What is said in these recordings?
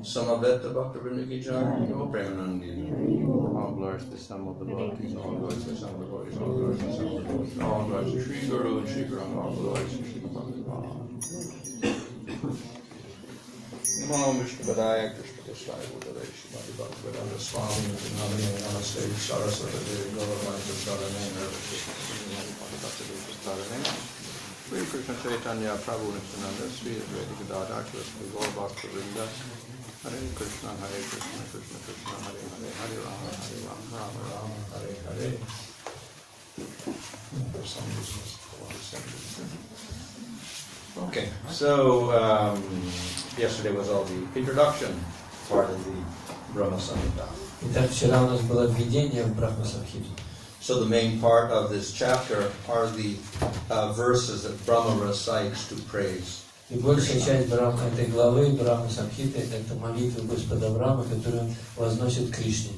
Samaveta Bhakta Vrinda ki jai, Yo Premanandi, all glories to the Son of the devotees, all glories to the Son of the devotees, all glories to the Son of the devotees, all glories to Sri Guru and Sri Guru, all glories to Sri Bhagavan. Namo Vishnu Padaya Krishna Krishna Buddhaya Shrimati Bhaktivedanta Swami Namo Namaste Saraswati Devi Gauravani Sarane Sri Krishna Chaitanya Prabhu Nityananda Sri Advaita Gadadhar Sri Gaur Bhakta Vrinda Hare Krishna Krishna Krishna Hare Hare Hare Rama Rama Rama Hare Hare. Okay, so yesterday was all the introduction part of the Brahma Samhita. Итак, вчера у нас было введение в Брахма Самхиту. So the main part of this chapter are the verses that Brahma recites to praise. И большая часть этой главы Брахма Самхиты — это молитвы Господа Брахмы, которые он возносит к Кришне.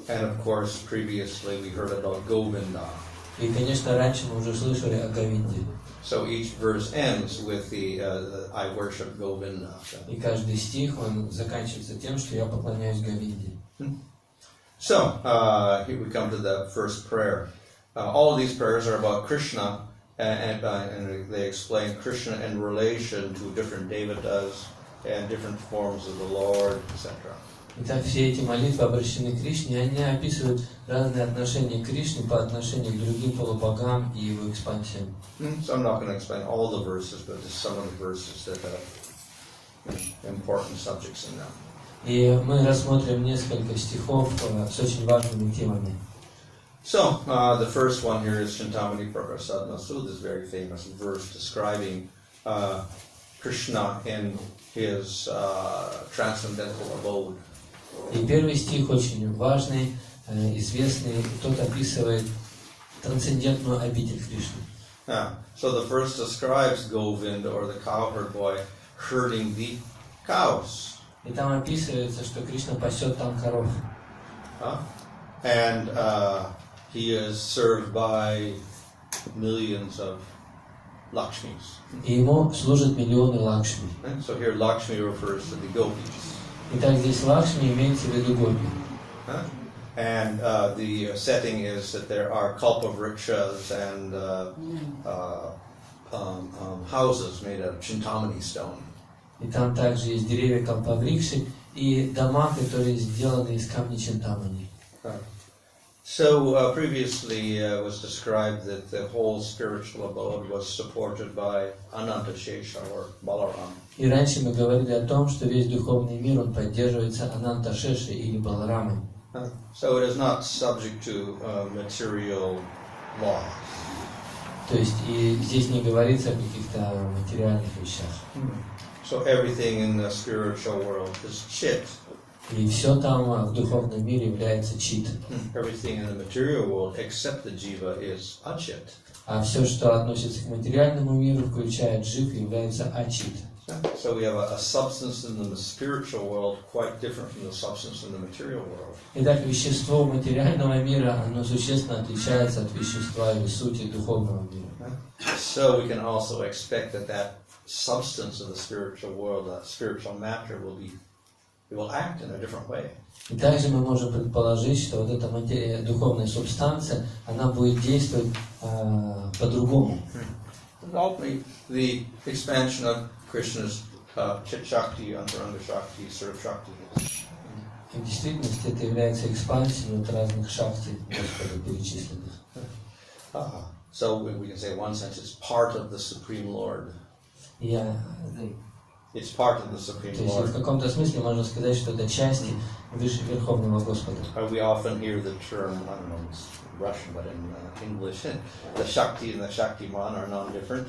And of course, previously we heard about Govinda. И, конечно, раньше мы уже слышали о Говинде. So each verse ends with the I worship Govinda. И каждый стих, он заканчивается тем, что я поклоняюсь Говинде. So, here we come to the first prayer. All of these prayers are about Krishna, and they explain Krishna in relation to different devatas and different forms of the Lord, etc. Итак, все эти молитвы обращены к Кришне, они описывают разные отношения Кришны по отношению к другим полубогам и его экспансиям. So I'm not going to explain all the verses, but just some of the verses that have important subjects in them. И мы рассмотрим несколько стихов с очень важными темами. So, the first one here is Chintamani Prakasadna Sud, this very famous verse describing Krishna in his transcendental abode. И первый стих очень важный, известный, тот описывает трансцендентную обитель Кришны. So the verse describes Govind, or the cowherd boy, herding the cows. И там описывается, что Кришна пасет там коров. And he is served by millions of Lakshmis. И ему служат миллионы Лакшми. So here Lakshmi refers to the gopis. Итак, здесь Лакшми имеется в виду гопи. And the setting is that there are kalpavrikshas and houses made out of Chintamani stone. И там также есть деревья калпаврикши и дома, которые сделаны из камня Чинтамани. So previously was described that the whole spiritual abode was supported by Anantashesha or Balaram. И раньше мы говорили о том, что весь духовный мир он поддерживается Ананташешей или Баларамой. So it is not subject to material laws. То есть и здесь не говорится о каких-то материальных вещах. So everything in the spiritual world is chit. И все там в духовном мире является чит. Everything in the material world except the jiva is achit. А все, что относится к материальному миру, включая джив, является ачит. So we have a substance in the spiritual world quite different from the substance in the material world. Итак, вещество материального мира, оно существенно отличается от вещества или сути духовного мира. So we can also expect that substance of the spiritual world, that spiritual matter, will act in a different way. И также мы можем предположить, что вот эта материя, духовная субстанция, она будет действовать по-другому. Ultimately, the expansion of Krishna's Chit Shakti, Antaranga Shakti, Surf Shakti. В действительности это является экспансией от разных шакти Господа перечисленных. So we can say, in one sense, it's part of the Supreme Lord. It's part of the Supreme То есть Lord. в каком-то смысле можно сказать, что это части выше Верховного Господа. We often hear the term, I don't know, it's Russian, but in English, the Shakti and the Shaktiman are non-different.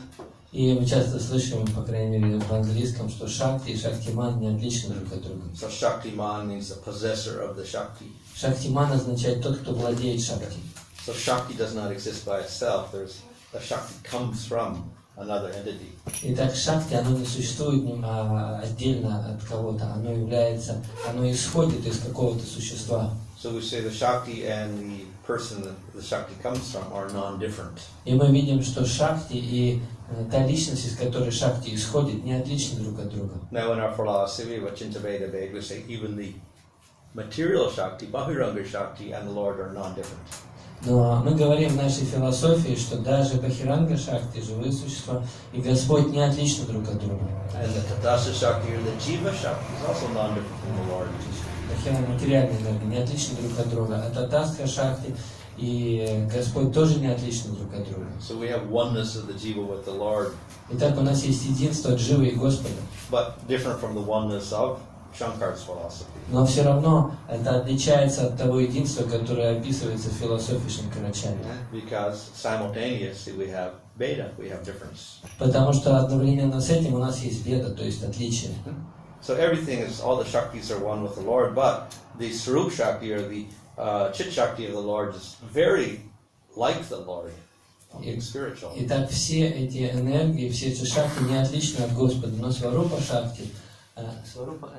И мы часто слышим, по крайней мере в английском, что Шакти и Шактиман не отличны друг от друга. So Shaktiman means the possessor of the Shakti. Шактиман означает тот, кто владеет Шакти. So Shakti does not exist by itself. The Shakti comes from another entity. Итак, Шакти, оно не существует отдельно от кого-то, оно исходит из какого-то существа. So we say the Shakti and the person that the Shakti comes from are non-different. И мы видим, что Шакти и та личность, из которой Шакти исходит, не отличны друг от друга. Now in our philosophy, we say even the material Shakti, Bahiranga Shakti, and the Lord are non-different. Но мы говорим в нашей философии, что даже Бахиранга Шакти, живые существа, и Господь не отличны друг от друга. And the Tadasa Shakti or the Jiva Shakti is also non-different from the Lord. Бахирана материальная энергия не отличны друг от друга. А Татастха Шакти и Господь тоже не отличны друг от друга. So we have oneness of the Jiva with the Lord. Итак, у нас есть единство Дживы и Господа. But different from the oneness of Shankar's philosophy. Но все равно это отличается от того единства, которое описывается в философии Шанкарачарьи. Because simultaneously we have Veda, we have difference. Потому что одновременно с этим у нас есть Веда, то есть отличие. So everything is, all the Shaktis are one with the Lord, but the Sarup Shakti or the Chit Shakti of the Lord is very like the Lord, spiritual. Итак, все эти энергии, все эти шакти не отличны от Господа, но Сварупа Шакти, Сварупа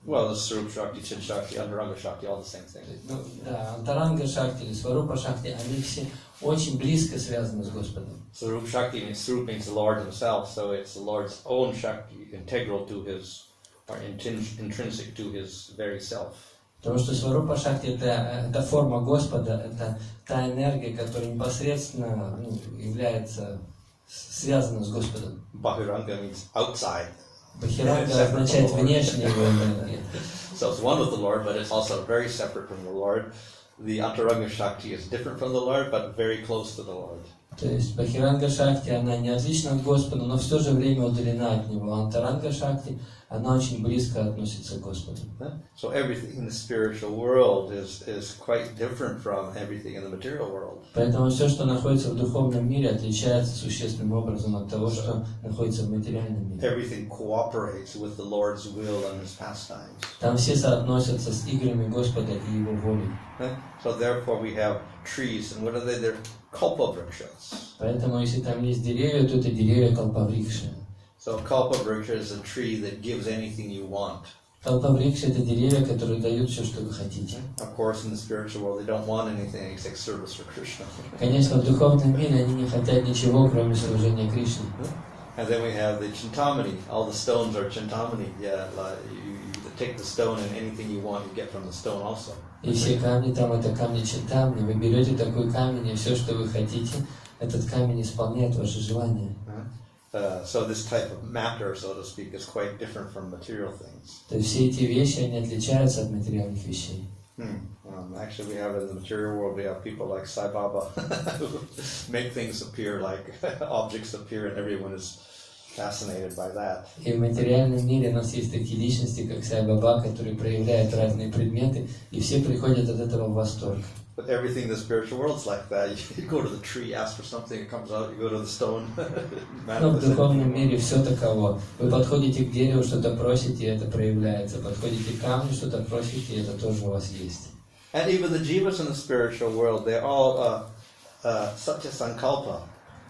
Well, the Sarup Shakti, Chit Shakti, Antaranga Shakti, all the same thing. Ну, да, Антаранга Шакти или Сварупа Шакти, они все очень близко связаны с Господом. Sarup Shakti means Sarup means the Lord himself, so it's the Lord's own Shakti, integral to his, or intrinsic to his very self. Потому что Сварупа Шакти это форма Господа, это та энергия, которая непосредственно является связана с Господом. Bahiranga means outside. Бахиранга означает внешнюю энергию. So it's one with the Lord, but it's also very separate from the Lord. The Antaranga Shakti is different from the Lord, but very close to the Lord. То есть Бахиранга Шакти, она не отлична от Господа, но в то же время удалена от Него. Антаранга Шакти, она очень близко относится к Господу. So everything in the spiritual world is quite different from everything in the material world. Поэтому все, что находится в духовном мире, отличается существенным образом от того, что находится в материальном мире. Everything cooperates with the Lord's will and His pastimes. Там все соотносятся с играми Господа и Его волей. So therefore we have trees, and what are they? They're kalpavrikshas. Поэтому, если там есть деревья, то это деревья калпаврикши. So kalpavriksha is a tree that gives anything you want. Калпаврикши — это деревья, которые дают все, что вы хотите. Of course, in the spiritual world, they don't want anything except service for Krishna. Конечно, в духовном мире они не хотят ничего, кроме служения Кришне. And then we have the chintamani. All the stones are chintamani. Yeah, like you take the stone, and anything you want, you get from the stone also. И все камни там — это камни Чинтамни. Вы берете такой камень, и все, что вы хотите, этот камень исполняет ваши желания. So this type of matter, so to speak, is quite different from material things. То есть все эти вещи, они отличаются от материальных вещей. Actually, we have in the material world, we have people like Sai Baba who make things appear like objects appear, and everyone is fascinated by that. И в материальном мире у нас есть такие личности, как Сай Баба, которые проявляют разные предметы, и все приходят от этого в восторг. But everything in the spiritual world is like that. You go to the tree, ask for something, it comes out. You go to the stone. Но в духовном мире все таково. Вы подходите к дереву, что-то просите, и это проявляется. Подходите к камню, что-то просите, и это тоже у вас есть. And even the jivas in the spiritual world, they're all satya sankalpa.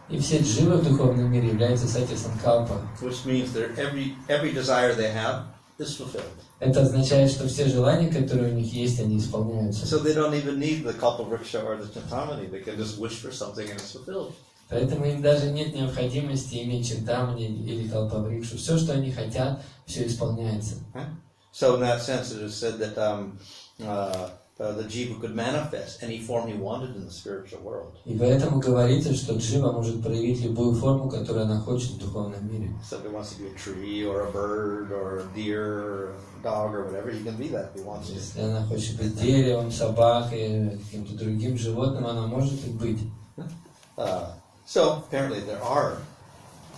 И все дживы в духовном мире являются сати санкалпа. Which means that every desire they have is fulfilled. Это означает, что все желания, которые у них есть, они исполняются. So they don't even need the kalpavriksha or the chintamani. They can just wish for something and it's fulfilled. Поэтому им даже нет необходимости иметь чинтамани или калпаврикшу. Все, что они хотят, все исполняется. So in that sense, it is said that the jiva could manifest any form he wanted in the spiritual world. И поэтому говорится, что джива может проявить любую форму, которую она хочет в духовном мире. So if he wants to be a tree or a bird or a deer or a dog or whatever, he can be that if he wants to. Если она хочет быть деревом, собакой, каким-то другим животным, она может и быть. So apparently there are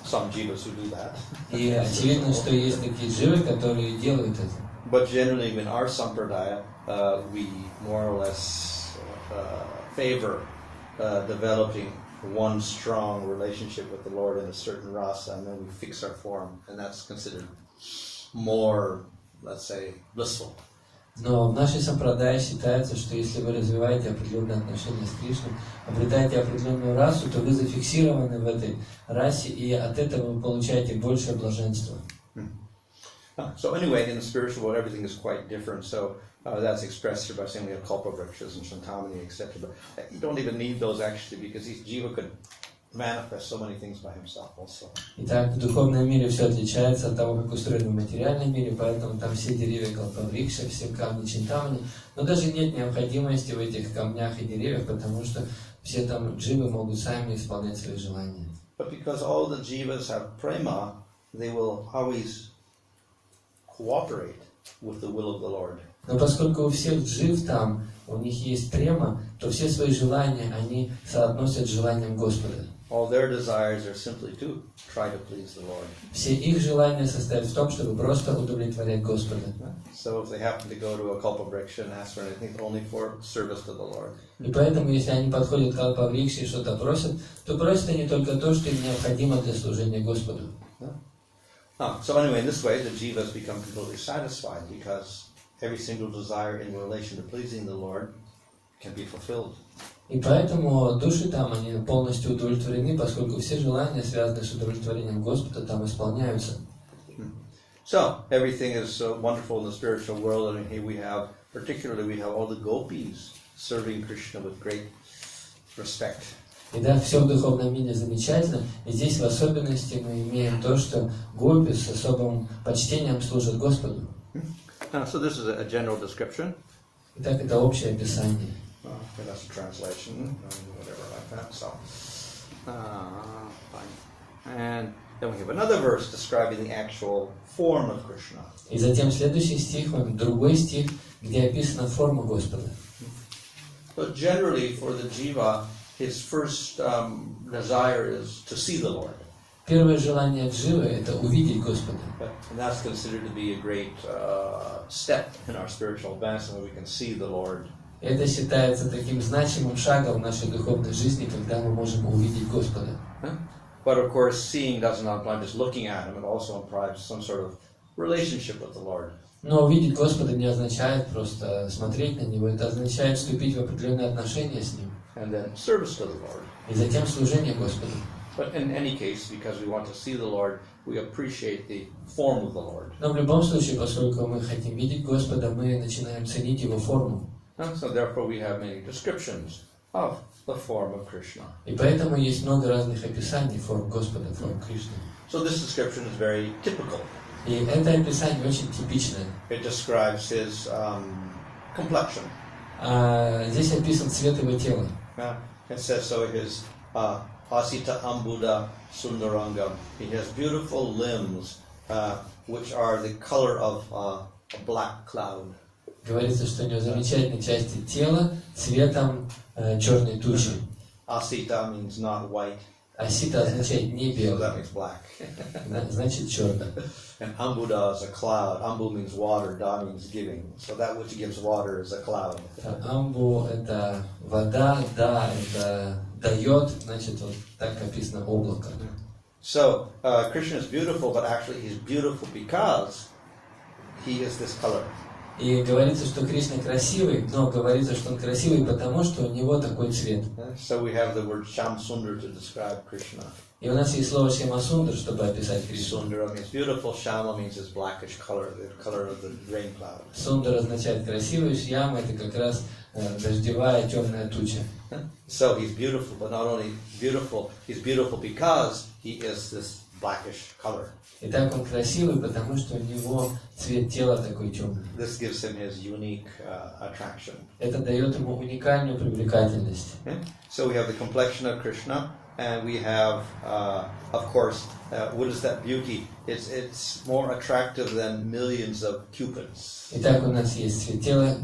some jivas who do that. И очевидно, что есть такие дживы, которые делают это. But generally in our sampradaya, we more or less favor developing one strong relationship with the Lord in a certain rasa, and then we fix our form, and that's considered more, let's say, blissful. Но в нашей сампрадае считается, что если вы развиваете определенные отношения с Кришной, обретаете определенную расу, то вы зафиксированы в этой расе, и от этого вы получаете большее блаженство. So anyway, in the spiritual world, everything is quite different. So that's expressed here by saying we have kalpavrikshas and shantamani, etc. But you don't even need those actually, because each jiva could manifest so many things by himself also. Итак, в духовном мире все отличается от того, как устроено в материальном мире, поэтому там все деревья калпаврикша, все камни чинтамани, но даже нет необходимости в этих камнях и деревьях, потому что все там дживы могут сами исполнять свои желания. But because all the jivas have prema, they will always cooperate with the will of the Lord. Но поскольку у всех джив там, у них есть према, то все свои желания они соотносят с желанием Господа. All their desires are simply to try to please the Lord. Все их желания состоят в том, чтобы просто удовлетворять Господа. So if they happen to go to a kalpavriksha and ask for anything, only for service to the Lord. И поэтому, если они подходят к калпаврикше и что-то просят, то просят они только то, что им необходимо для служения Господу. So anyway, in this way, the jivas become completely satisfied because every single desire in relation to pleasing the Lord can be fulfilled. И поэтому души там, они полностью удовлетворены, поскольку все желания, связанные с удовлетворением Господа, там исполняются. So, everything is so wonderful in the spiritual world, and here we have, particularly we have all the gopis serving Krishna with great respect. И да, все в духовном мире замечательно, и здесь в особенности мы имеем то, что гопи с особым почтением служат Господу. So this is a general description. Итак, это общее описание. Okay, that's a translation, whatever like that. So, fine. And then we have another verse describing the actual form of Krishna. И затем следующий стих, другой стих, где описана форма Господа. But generally, for the jiva, his first desire is to see the Lord. Первое желание дживы – это увидеть Господа. And that's considered to be a great step in our spiritual advancement, where we can see the Lord. Это считается таким значимым шагом в нашей духовной жизни, когда мы можем увидеть Господа. But of course, seeing doesn't imply just looking at Him; it also implies some sort of relationship with the Lord. Но увидеть Господа не означает просто смотреть на Него, это означает вступить в определенные отношения с Ним. And then service to the Lord. И затем служение Господу. But in any case, because we want to see the Lord, we appreciate the form of the Lord. Но в любом случае, поскольку мы хотим видеть Господа, мы начинаем ценить Его форму. So therefore, we have many descriptions of the form of Krishna. И поэтому есть много разных описаний форм Господа, форм Кришны. So this description is very typical. И это описание очень типичное. It describes his complexion. Здесь описан цвет его тела. It says so. His asita ambuda sundarangam. He has beautiful limbs, which are the color of a black cloud. Говорится, что у него замечательные части тела цветом черной тучи. Asita means not white. Асита означает не So белый, that means black. значит черный. And ambuda is a cloud. Ambu means water. Da means giving. So that which gives water is a cloud. Амбу это вода, да это дает, значит вот так описано облако. So Krishna is beautiful, but actually he's beautiful because he is this color. И говорится, что Кришна красивый, но говорится, что он красивый потому, что у него такой цвет. So we have the word Sham Sundar to describe Krishna. И у нас есть слово Шьяма-сундар, чтобы описать Кришну. Sundara means beautiful. Shama means his blackish color, the color of the rain cloud. Сундар означает красивый, Шьяма это как раз дождевая темная туча. So he's beautiful, but not only beautiful, he's beautiful because he is this blackish color. Итак, он красивый, потому что у него цвет тела такой темный. This gives him his unique attraction. Это дает ему уникальную привлекательность. So we have the complexion of Krishna, and we have, of course, what is that beauty? It's more attractive than millions of cupids. Итак, у нас есть цвет тела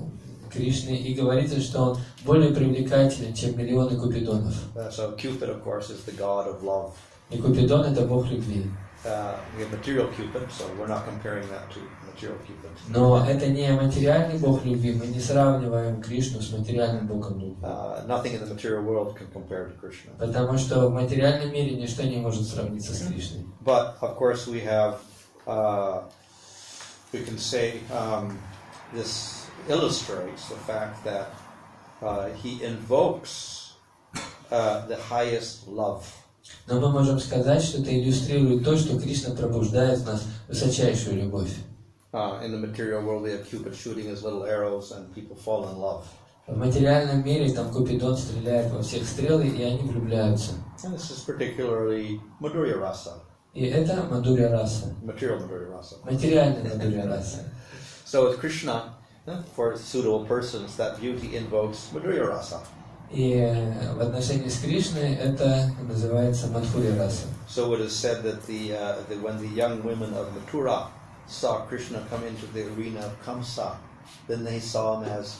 Кришны, и говорится, что он более привлекателен, чем миллионы купидонов. So Cupid, of course, is the god of love. И Купидон это бог любви. We have material Cupid, so we're not comparing that to material Cupid. Но это не материальный бог любви, мы не сравниваем Кришну с материальным богом любви. Nothing in the material world can compare to Krishna. Потому что в материальном мире ничто не может сравниться с Кришной. But of course we have, we can say, this illustrates the fact that he invokes the highest love. Но мы можем сказать, что это иллюстрирует то, что Кришна пробуждает в нас высочайшую любовь. In the material world, we have Cupid shooting his little arrows, and people fall in love. В материальном мире там Купидон стреляет во всех стрелы, и они влюбляются. And this is particularly Madhurya Rasa, И это Мадхурья раса, material Madhurya Rasa. материальная Мадхурья раса. So with Krishna, for suitable persons, that beauty invokes Madhurya Rasa. И в отношении с Кришной это называется Мадхурья раса. So it is said that when the young women of Mathura saw Krishna come into the arena of Kamsa, then they saw him as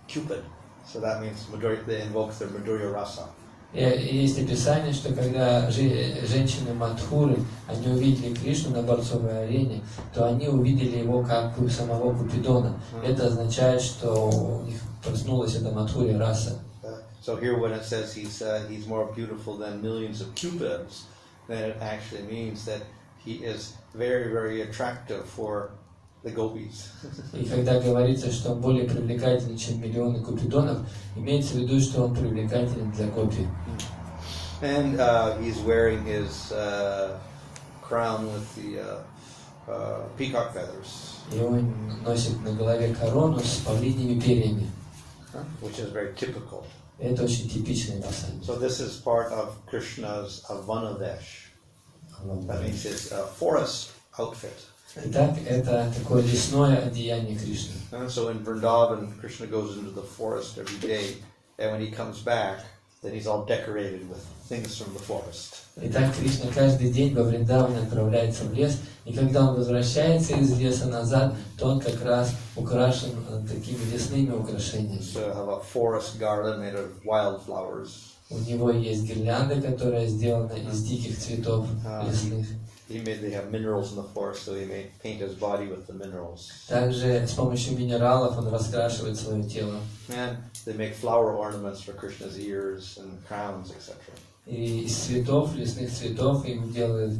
Cupid. So that means they invoke their Madhurya Rasa. И есть описание, что когда женщины Мадхуры, они увидели Кришну на борцовой арене, то они увидели его как самого Купидона. Это означает, что у них проснулась эта Мадхурья раса. So here when it says he's more beautiful than millions of cupids, then it actually means that he is very, very attractive for the gopis. И когда говорится, что он более привлекательный, чем миллионы купидонов, имеется в виду, что он привлекателен для гопи. And he's wearing his crown with the peacock feathers. И он носит на голове корону с павлиньими перьями. Which is very typical. Это очень типичное описание. So this is part of Krishna's Vanavesh. That means his forest outfit. Итак, это такое лесное одеяние Кришны. And so in Vrindavan, Krishna goes into the forest every day, and when he comes back, then he's all decorated with things from the forest. Итак, Кришна каждый день во Вриндаване отправляется в лес, и когда он возвращается из леса назад, то он как раз украшен такими лесными украшениями. So have a forest garland made of wildflowers. У него есть гирлянда, которая сделана из диких цветов лесных. They have minerals in the forest, so he may paint his body with the minerals. Также с помощью минералов он раскрашивает свое тело. And they make flower ornaments for Krishna's ears and crowns, etc. И из цветов, лесных цветов, ему делают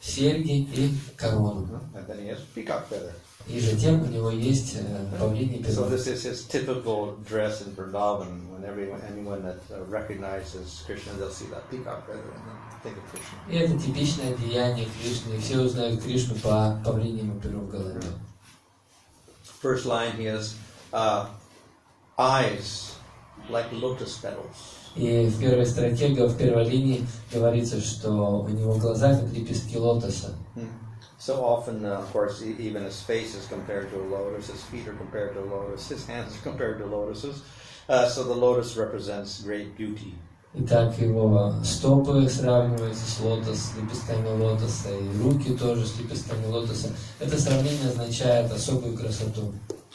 серьги и корону. And then he has peacock feather. И затем у него есть павлиний перо. So this is his typical dress in Vrindavan. When anyone that recognizes Krishna, they'll see that peacock feather and then think of Krishna. И это типичное одеяние Кришны. Все узнают Кришну по павлиньему перу в голове. First line, he has eyes like lotus petals. И в первой строке, в первой линии говорится, что у него глаза как лепестки лотоса. So often, of course, even his face is compared to a lotus, his feet are compared to a lotus, his hands are compared to lotuses. So the lotus represents great beauty. Итак, его стопы сравниваются с лепестками лотоса, и руки тоже с лепестками лотоса. Это сравнение означает особую красоту.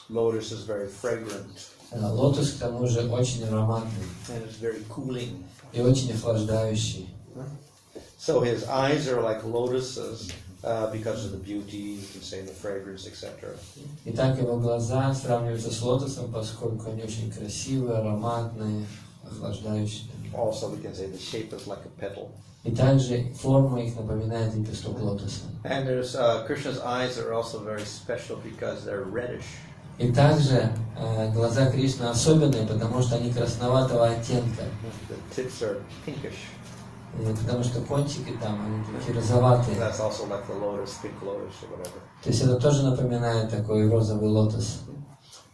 Lotus is very fragrant. Лотос, к тому же, очень ароматный. And it's very cooling. И очень охлаждающий. So his eyes are like lotuses because of the beauty, you can say the fragrance, etc. Итак, его глаза сравниваются с лотосом, поскольку они очень красивые, ароматные, охлаждающие. Also, we can say the shape is like a petal. И также форма их напоминает лепесток лотоса. And there's Krishna's eyes are also very special because they're reddish. И также глаза Кришны особенные, потому что они красноватого оттенка. The tips are pinkish. Потому что кончики там, они такие розоватые. That's also like the lotus, pink lotus or whatever. То есть это тоже напоминает такой розовый лотос.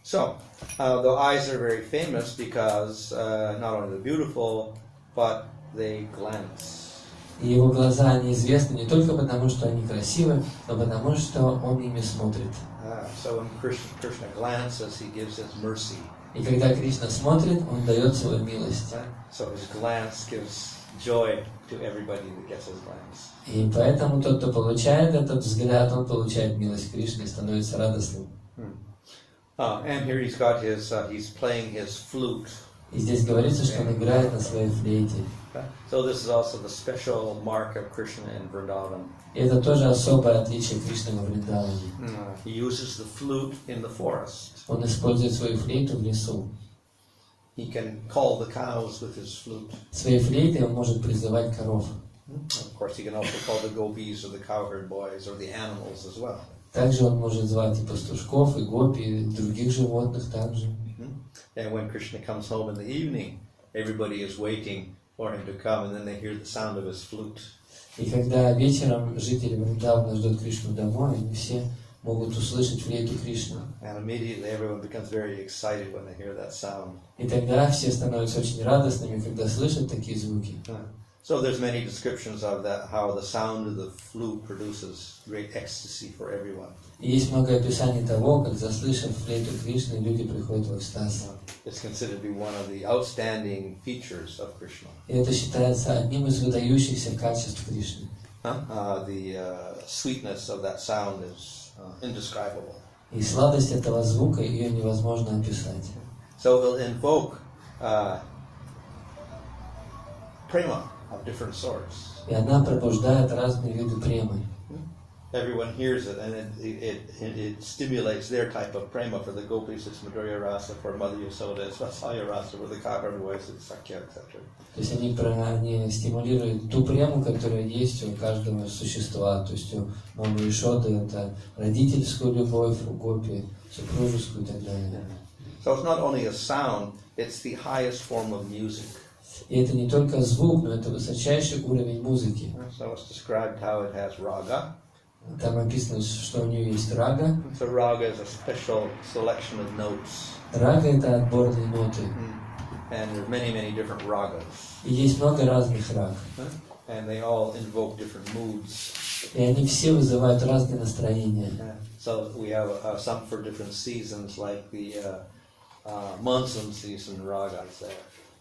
So, the eyes are very famous because not only they're beautiful, but they glance. И его глаза, они известны не только потому, что они красивы, но потому, что он ими смотрит. So when Krishna glances, he gives his mercy. И когда Кришна смотрит, он дает свою милость. So his glance gives joy to everybody that gets his glance. И поэтому тот, кто получает этот взгляд, он получает милость Кришны и становится радостным. And here he's got he's playing his flute. И здесь говорится, что он играет на своей флейте. So this is also the special mark of Krishna in Vrindavan. И это тоже особое отличие Кришны во Вриндаване. He uses the flute in the forest. Он использует свою флейту в лесу. He can call the cows with his flute. Своей флейтой он может призывать коров. Of course, he can also call the gopis or the cowherd boys or the animals as well. Также он может звать и пастушков, и гопи, и других животных также. And when Krishna comes home in the evening, everybody is waiting for him to come, and then they hear the sound of his flute. И когда вечером жители Вриндавана ждут Кришну домой, они все могут услышать флейту Кришны. And immediately everyone becomes very excited when they hear that sound. И тогда все становятся очень радостными, когда слышат такие звуки. So there's many descriptions of that, how the sound of the flute produces great ecstasy for everyone. И есть много описаний того, как, заслышав флейту Кришны, люди приходят в экстаз. It's considered to be one of the outstanding features of Krishna. И это считается одним из выдающихся качеств Кришны. The sweetness of that sound is indescribable. И сладость этого звука, ее невозможно описать. So it'll invoke prema of different sorts. И она пробуждает разные виды премы. Everyone hears it, and it stimulates their type of prema. For the gopis, it's Madhurya Rasa. For Mother Yasoda, it's Vatsalya Rasa. For the Kakar boys, it's Sakya, etc. То есть они стимулируют ту прему, которая есть у каждого существа. То есть у мамы Яшоды это родительскую любовь, у гопи супружескую и так далее. So it's not only a sound; it's the highest form of music. И это не только звук, но это высочайший уровень музыки. So it's described how it has raga. Там описано, что у нее есть рага. So raga is a special selection of notes. Рага — это отборные ноты. And there are many different ragas. И есть много разных раг. And they all invoke different moods. И они все вызывают разные настроения. So we have some for different seasons, like the monsoon season ragas there.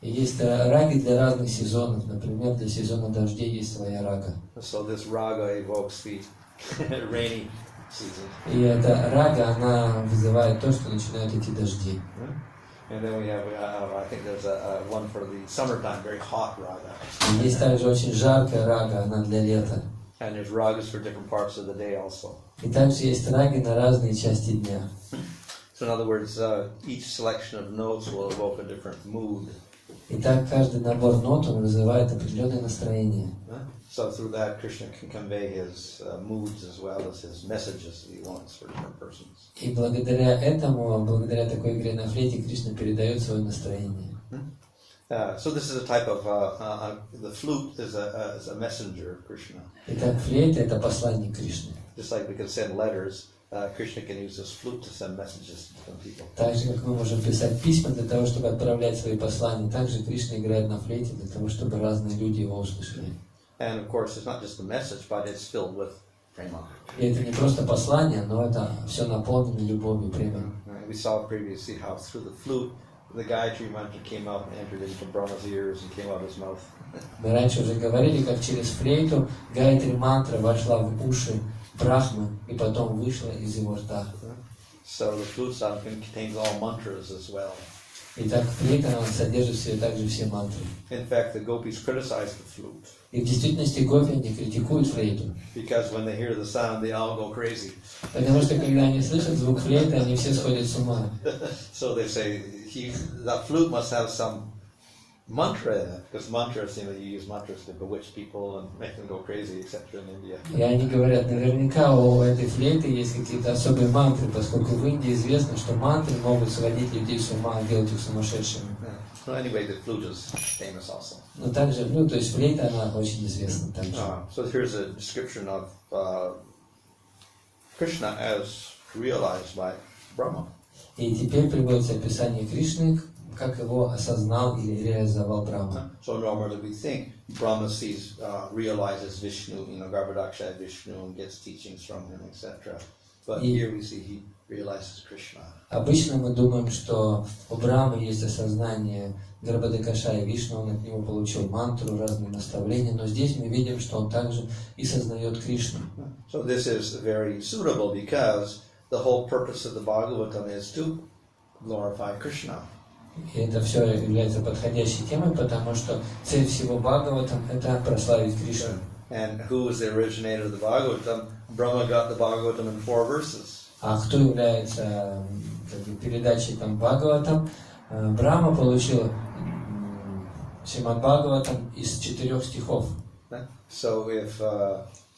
И есть раги для разных сезонов. Например, для сезона дождей есть своя рага. So this raga evokes the rainy season. И эта рага, она вызывает то, что начинают идти дожди. And then we have, I think there's one for the summertime, very hot raga. И есть также очень жаркая рага, она для лета. And there's ragas for different parts of the day also. И также есть раги на разные части дня. So in other words, each selection of notes will evoke a different mood. И так каждый набор нот, он вызывает определенное настроение. So through that, Krishna can convey his moods as well as his messages that he wants for different persons. И благодаря этому, благодаря такой игре на флейте, Кришна передает свое настроение. So this is a type of the flute is a messenger of Krishna. Итак, флейта — это посланник Кришны. Just like we can send letters, Krishna can use this flute to send messages to different people. Так же, как мы можем писать письма для того, чтобы отправлять свои послания, так же Кришна играет на флейте для того, чтобы разные люди его услышали. And of course, it's not just the message, but it's filled with prema. И это не просто послание, но это все наполнено любовью, премой. We saw previously how through the flute, the Gayatri mantra came out and entered into Brahma's ears and came out of his mouth. Мы раньше уже говорили, как через флейту Гайатри мантра вошла в уши Брахмы и потом вышла из его рта. So the flute sound contains all mantras as well. Итак, флейта содержит в себе также все мантры. In fact, the gopis criticize the flute. И в действительности гопи не критикуют флейту. Because when they hear the sound, they all go crazy. Потому что когда они слышат звук флейты, они все сходят с ума. So they say, that flute must have some mantra in it. Because mantras, you use mantras to bewitch people and make them go crazy, etc. in India. И они говорят, наверняка у этой флейты есть какие-то особые мантры, поскольку в Индии известно, что мантры могут сводить людей с ума, делать их сумасшедшими. Well, anyway, the flute is famous also. Но также, то есть флейта, она очень известна также. So here's a description of Krishna as realized by Brahma. И теперь приводится описание Кришны, как его осознал или реализовал Брахма. So normally we think Brahma realizes Vishnu, Garbhodaksha Vishnu, and gets teachings from him, etc. But here we see he realizes Krishna. Обычно мы думаем, что у Брахмы есть осознание Гарбхадакаша и Вишну, он от него получил мантру, разные наставления, но здесь мы видим, что он также и сознает Кришну. So this is very suitable because the whole purpose of the Bhagavatam is to glorify Krishna. И это все является подходящей темой, потому что цель всего Бхагаватам — это прославить Кришну. And who is the originator of the Bhagavatam? Brahma got the Bhagavatam in 4 verses. А кто является передачей там Бхагаватам? Брахма получил Шримад Бхагаватам из 4 стихов. So if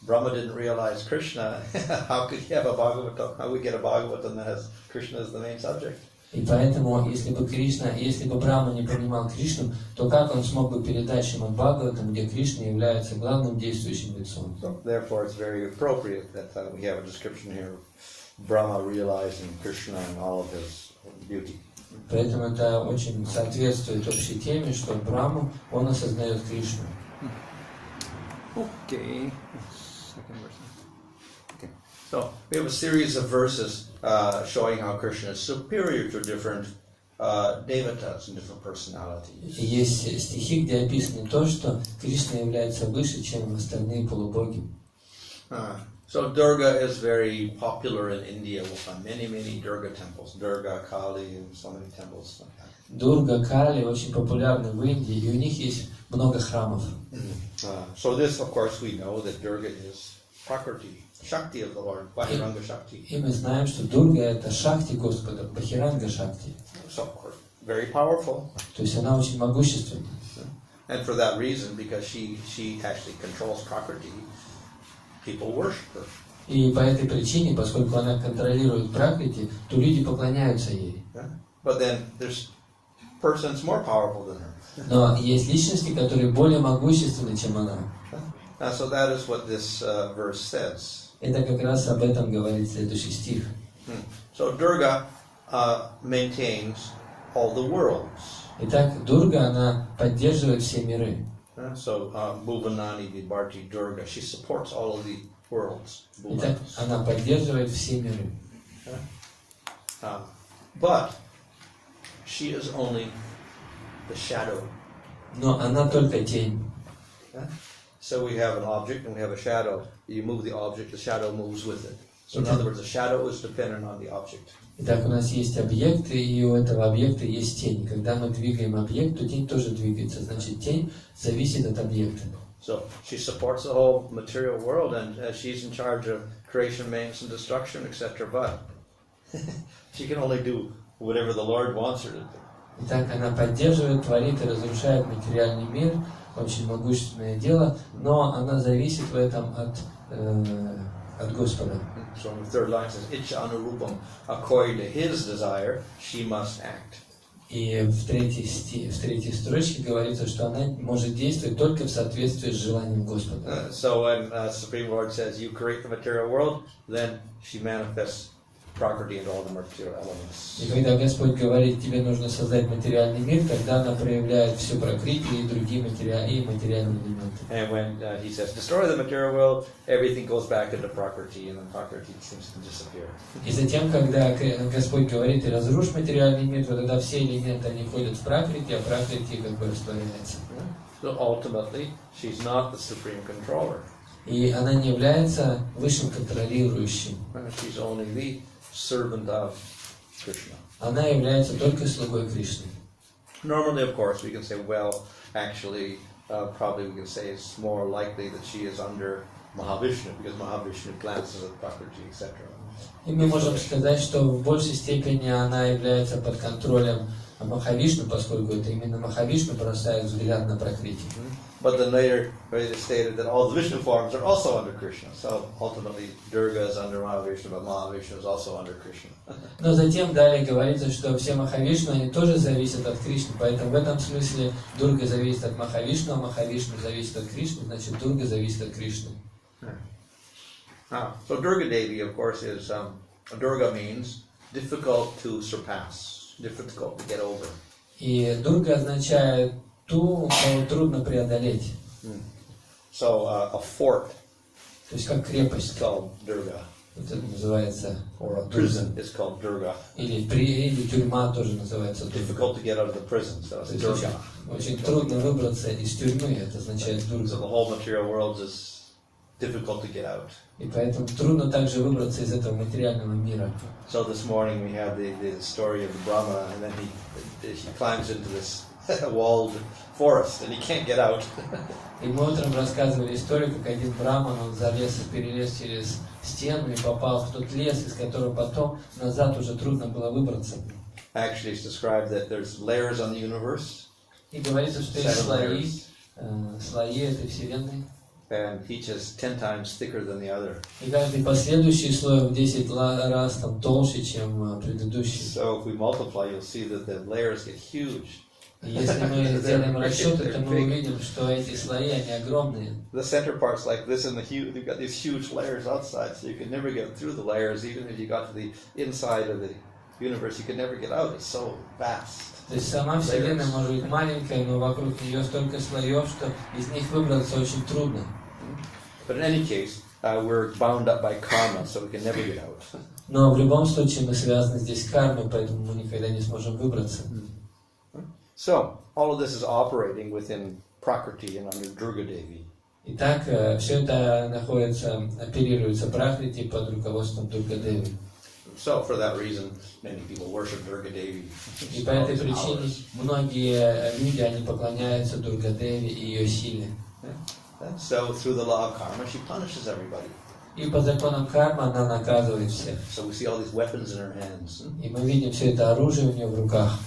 Brahma didn't realize Krishna, how could he have a Bhagavatam? How would we get a Bhagavatam that has Krishna as the main subject? И поэтому, если бы Брахма не понимал Кришну, то как он смог бы передать Шримад Бхагаватам, где Кришна является главным действующим лицом? So therefore, it's very appropriate that we have a description here Brahma realizing Krishna and all of his beauty. Поэтому это очень соответствует общей теме, что Брахму, он осознает Кришну. Okay. Second verse. Okay. So we have a series of verses showing how Krishna is superior to different devatas and different personalities. И есть стихи, где описано то, что Кришна является выше, чем остальные полубоги. So Durga is very popular in India with many Durga temples. Durga, Kali, and so many temples like that. Дурга, Кали очень популярны в Индии, и у них есть много храмов. So this, of course, we know that Durga is Prakriti, Shakti of the Lord, Bhahiranga Shakti. И мы знаем, что Дурга это Шакти Господа, Бхахиранга Шакти. So, of course, very powerful. То есть она очень могущественна. And for that reason, because she actually controls Prakriti, people worship her. И по этой причине, поскольку она контролирует Пракрити, то люди поклоняются ей. But then there's persons more powerful than her. Но есть личности, которые более могущественны, чем она. So that is what this verse says. Это как раз об этом говорит следующий стих. So Durga maintains all the worlds. Итак, Дурга, она поддерживает все миры. So Bhuvanani Vibharti Durga, she supports all of the worlds. Итак, она поддерживает все миры. But she is only the shadow. Но она только тень. So we have an object and we have a shadow. You move the object, the shadow moves with it. So in other words, the shadow is dependent on the object. Итак, у нас есть объект, и у этого объекта есть тень. Когда мы двигаем объект, то тень тоже двигается. Значит, тень зависит от объекта. So she supports the whole material world, and she's in charge of creation, maintenance, and destruction, etc. But she can only do whatever the Lord wants her to do. Итак, она поддерживает, творит и разрушает материальный мир. Очень могущественное дело, но она зависит в этом от Господа. So in the third line it says, Icha Anurupam, according to his desire, she must act. И в третьей строчке говорится, что она может действовать только в соответствии с желанием Господа. So when Supreme Lord says, you create the material world, then she manifests Prakriti and all the material elements. И когда Господь говорит, тебе нужно создать материальный мир, тогда она проявляет всю Пракрити и другие материальные элементы. And when he says, destroy the material world, everything goes back into Prakriti, and then Prakriti seems to disappear. И затем, когда Господь говорит, и разрушь материальный мир, то тогда все элементы, они входят в Пракрити, а Пракрити как бы растворяется. So ultimately, she's not the supreme controller. И она не является высшим контролирующим. She's only the servant of Krishna. Она является только слугой Кришны. Normally, of course, we can say, well, actually, probably we can say it's more likely that she is under Mahavishnu, because Mahavishnu glances at Prakriti, etc. И мы можем сказать, что в большей степени она является под контролем Махавишну, поскольку это именно Махавишну бросает взгляд на Пракрити. But then later, it stated that all the Vishnu forms are also under Krishna. So ultimately, Durga is under Mahavishnu, but Mahavishnu is also under Krishna. Но затем далее говорится, что все Махавишну, они тоже зависят от Кришны. Поэтому в этом смысле Дурга зависит от Махавишну, а Махавишну зависит от Кришны, значит Дурга зависит от Кришны. So Durga Devi, of course, is Durga means difficult to surpass, difficult to get over. И Дурга означает ту, кого трудно преодолеть. So a fort, то есть как крепость, is called Durga. Это называется Or a prison is called Durga. Или тюрьма тоже называется Дурга. Difficult to get out of the prison, so it's Durga. Очень трудно выбраться из тюрьмы, это означает So Дурга. the whole material world is difficult to get out. И поэтому трудно также выбраться из этого материального мира. So this morning we had the story of Brahma, and then he climbs into this walled forest, and he can't get out. И мы утром рассказывали историю, как один браман, он перелез через стену и попал в тот лес, из которого потом назад уже трудно было выбраться. Actually, it's described that there's layers on the universe, И говорится, что есть слои этой вселенной. and each is 10 times thicker than the other. И каждый последующий слой в 10 раз там толще, чем предыдущий. So if we multiply, you'll see that the layers get huge. И если мы сделаем расчеты, то мы увидим, что эти слои, они огромные. The center part's like this, and you've got these huge layers outside, so you can never get through the layers. Even if you got to the inside of the universe, you can never get out. It's so vast. То есть сама Вселенная может быть маленькая, но вокруг нее столько слоев, что из них выбраться очень трудно. But in any case, we're bound up by karma, so we can never get out. Но в любом случае мы связаны здесь кармой, поэтому мы никогда не сможем выбраться. So, all of this is operating within Prakriti and under Durga Devi. Итак, все это оперируется Пракрити под руководством Дурга-деви. So, for that reason, many people worship Durga Devi. И по этой причине многие люди, они поклоняются Дурга-деви и ее силе. So, through the law of karma, she punishes everybody. И по законам кармы она наказывает всех. So we see all these weapons in her hands. И мы видим все это оружие у нее в руках.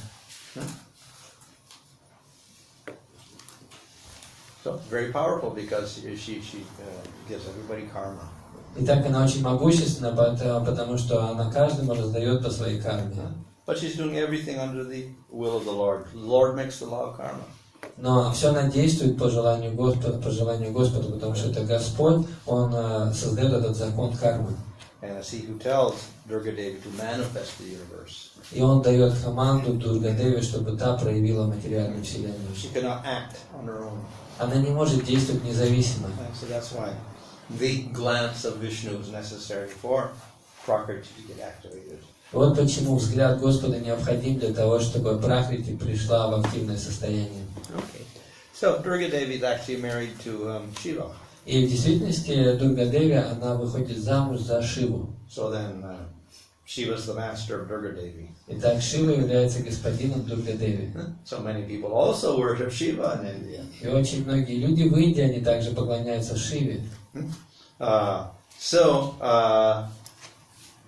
So very powerful because she gives everybody karma. Итак, она очень могущественна, потому что она каждому раздает по своей карме. But she's doing everything under the will of the Lord. The Lord makes the law of karma. Но все она действует по желанию Господа, потому что это Господь, Он создает этот закон кармы. And it's He who tells Durga Devi to manifest the universe. И Он дает команду Дурга-деве, чтобы та проявила материальную вселенную. She cannot act on her own. Она не может действовать независимо. So that's why the glance of Vishnu is necessary for Prakriti to get activated. Вот почему взгляд Господа необходим для того, чтобы Пракрити пришла в активное состояние. Okay. So Durga Devi is actually married to Shiva. И в действительности Дурга-деви, она выходит замуж за Шиву. So then Shiva is the master of Durga Devi. Итак, Шива является господином Дурга-деви. So many people also worship Shiva in India. И очень многие люди в Индии, они также поклоняются Шиве.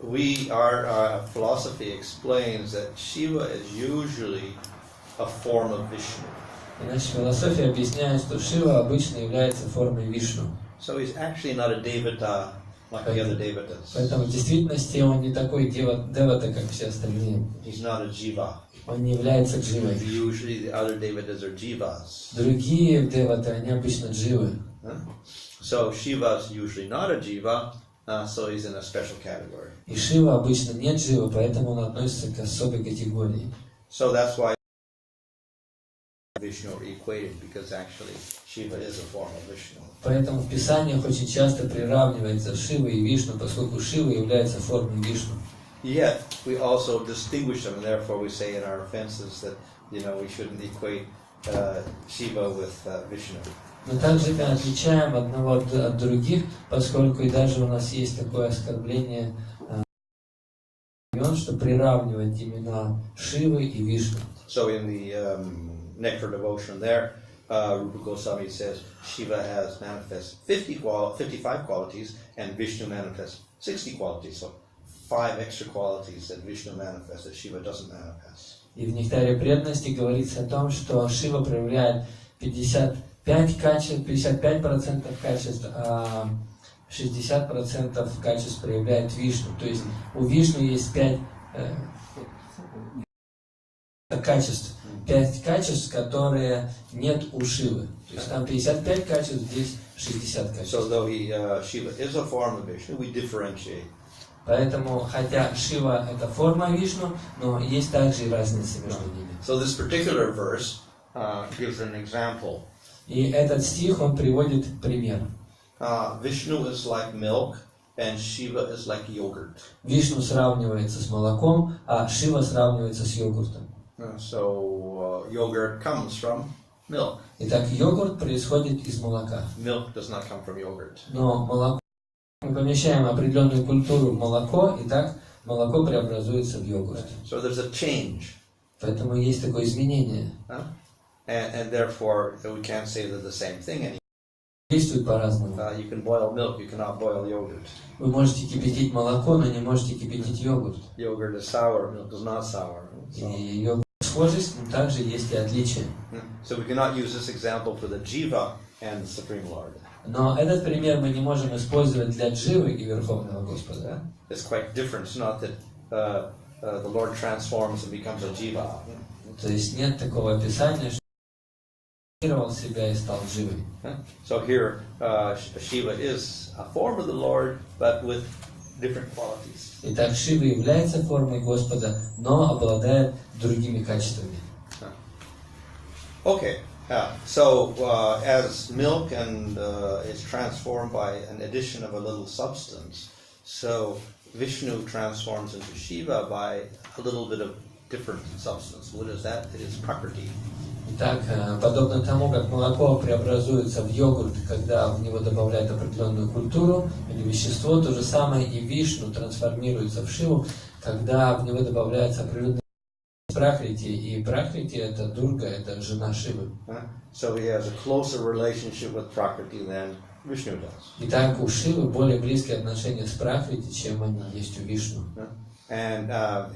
Our philosophy explains that Shiva is usually a form of Vishnu. И наша философия объясняет, что Шива обычно является формой Вишну. So he's actually not a devata like the other devatas. Поэтому в действительности он не такой девата, как все остальные. He's not a jiva. Он не является дживой. Usually the other devatas are jivas. Другие деваты, они обычно дживы. So Shiva is usually not a jiva, so he's in a special category. И Шива обычно не джива, поэтому он относится к особой категории. So that's why Vishnu are equated, because actually Shiva is a form of Vishnu. Поэтому в Писаниях очень часто приравнивается Шива и Вишну, поскольку Шива является формой Вишну. Yet we also distinguish them, and therefore we say in our offenses that we shouldn't equate Shiva with Vishnu. Но также мы отличаем одного от других, поскольку и даже у нас есть такое оскорбление, что приравнивать имена Шивы и Вишну. So in the Nectar Devotion there, Rupa Goswami says Shiva has manifest 55 qualities and Vishnu manifests 60 qualities. So 5 extra qualities that Vishnu manifests that Shiva doesn't manifest. И в Нектаре преданности говорится о том, что Шива проявляет 55% качеств, а 60% качеств проявляет Вишну. То есть у Вишну есть 5 качеств. 5 качеств, которые нет у Шивы. То есть там 55 качеств, здесь 60 качеств. So though Shiva is a form of Vishnu, we differentiate. Поэтому, хотя Шива это форма Вишну, но есть также и разница между ними. So this particular verse gives an example. И этот стих, он приводит пример. Vishnu is like milk and Shiva is like yogurt. Вишну сравнивается с молоком, а Шива сравнивается с йогуртом. So yogurt comes from milk. Итак, йогурт происходит из молока. Milk does not come from yogurt. Но молоко, мы помещаем определенную культуру в молоко, и так молоко преобразуется в йогурт. So there's a change. Поэтому есть такое изменение. And therefore we can't say they're the same thing anymore. Действует по-разному. You can boil milk, you cannot boil yogurt. Вы можете кипятить молоко, но не можете кипятить йогурт. Yogurt is sour, milk is not sour. И йогурт схожесть, но также есть и отличия. So we cannot use this example for the Jiva and the Supreme Lord. Но этот пример мы не можем использовать для Дживы и Верховного Господа. It's quite different. It's not that the Lord transforms and becomes a Jiva. То есть нет такого описания, что он веровал в себя и стал Дживой. So here, Shiva is a form of the Lord, but with different qualities. Итак, Шива является формой Господа, но обладает другими качествами. Okay, so as milk and is transformed by an addition of a little substance, so Vishnu transforms into Shiva by a little bit of different substance. What is that? It is Prakriti. Итак, подобно тому, как молоко преобразуется в йогурт, когда в него добавляют определенную культуру или вещество, то же самое и Вишну трансформируется в Шиву, когда в него добавляется определенная Пракрити, и Пракрити это Дурга, это жена Шивы. So he has a closer relationship with Prakriti than Vishnu does. Итак, у Шивы более близкие отношения с Пракрити, чем они есть у Вишну. And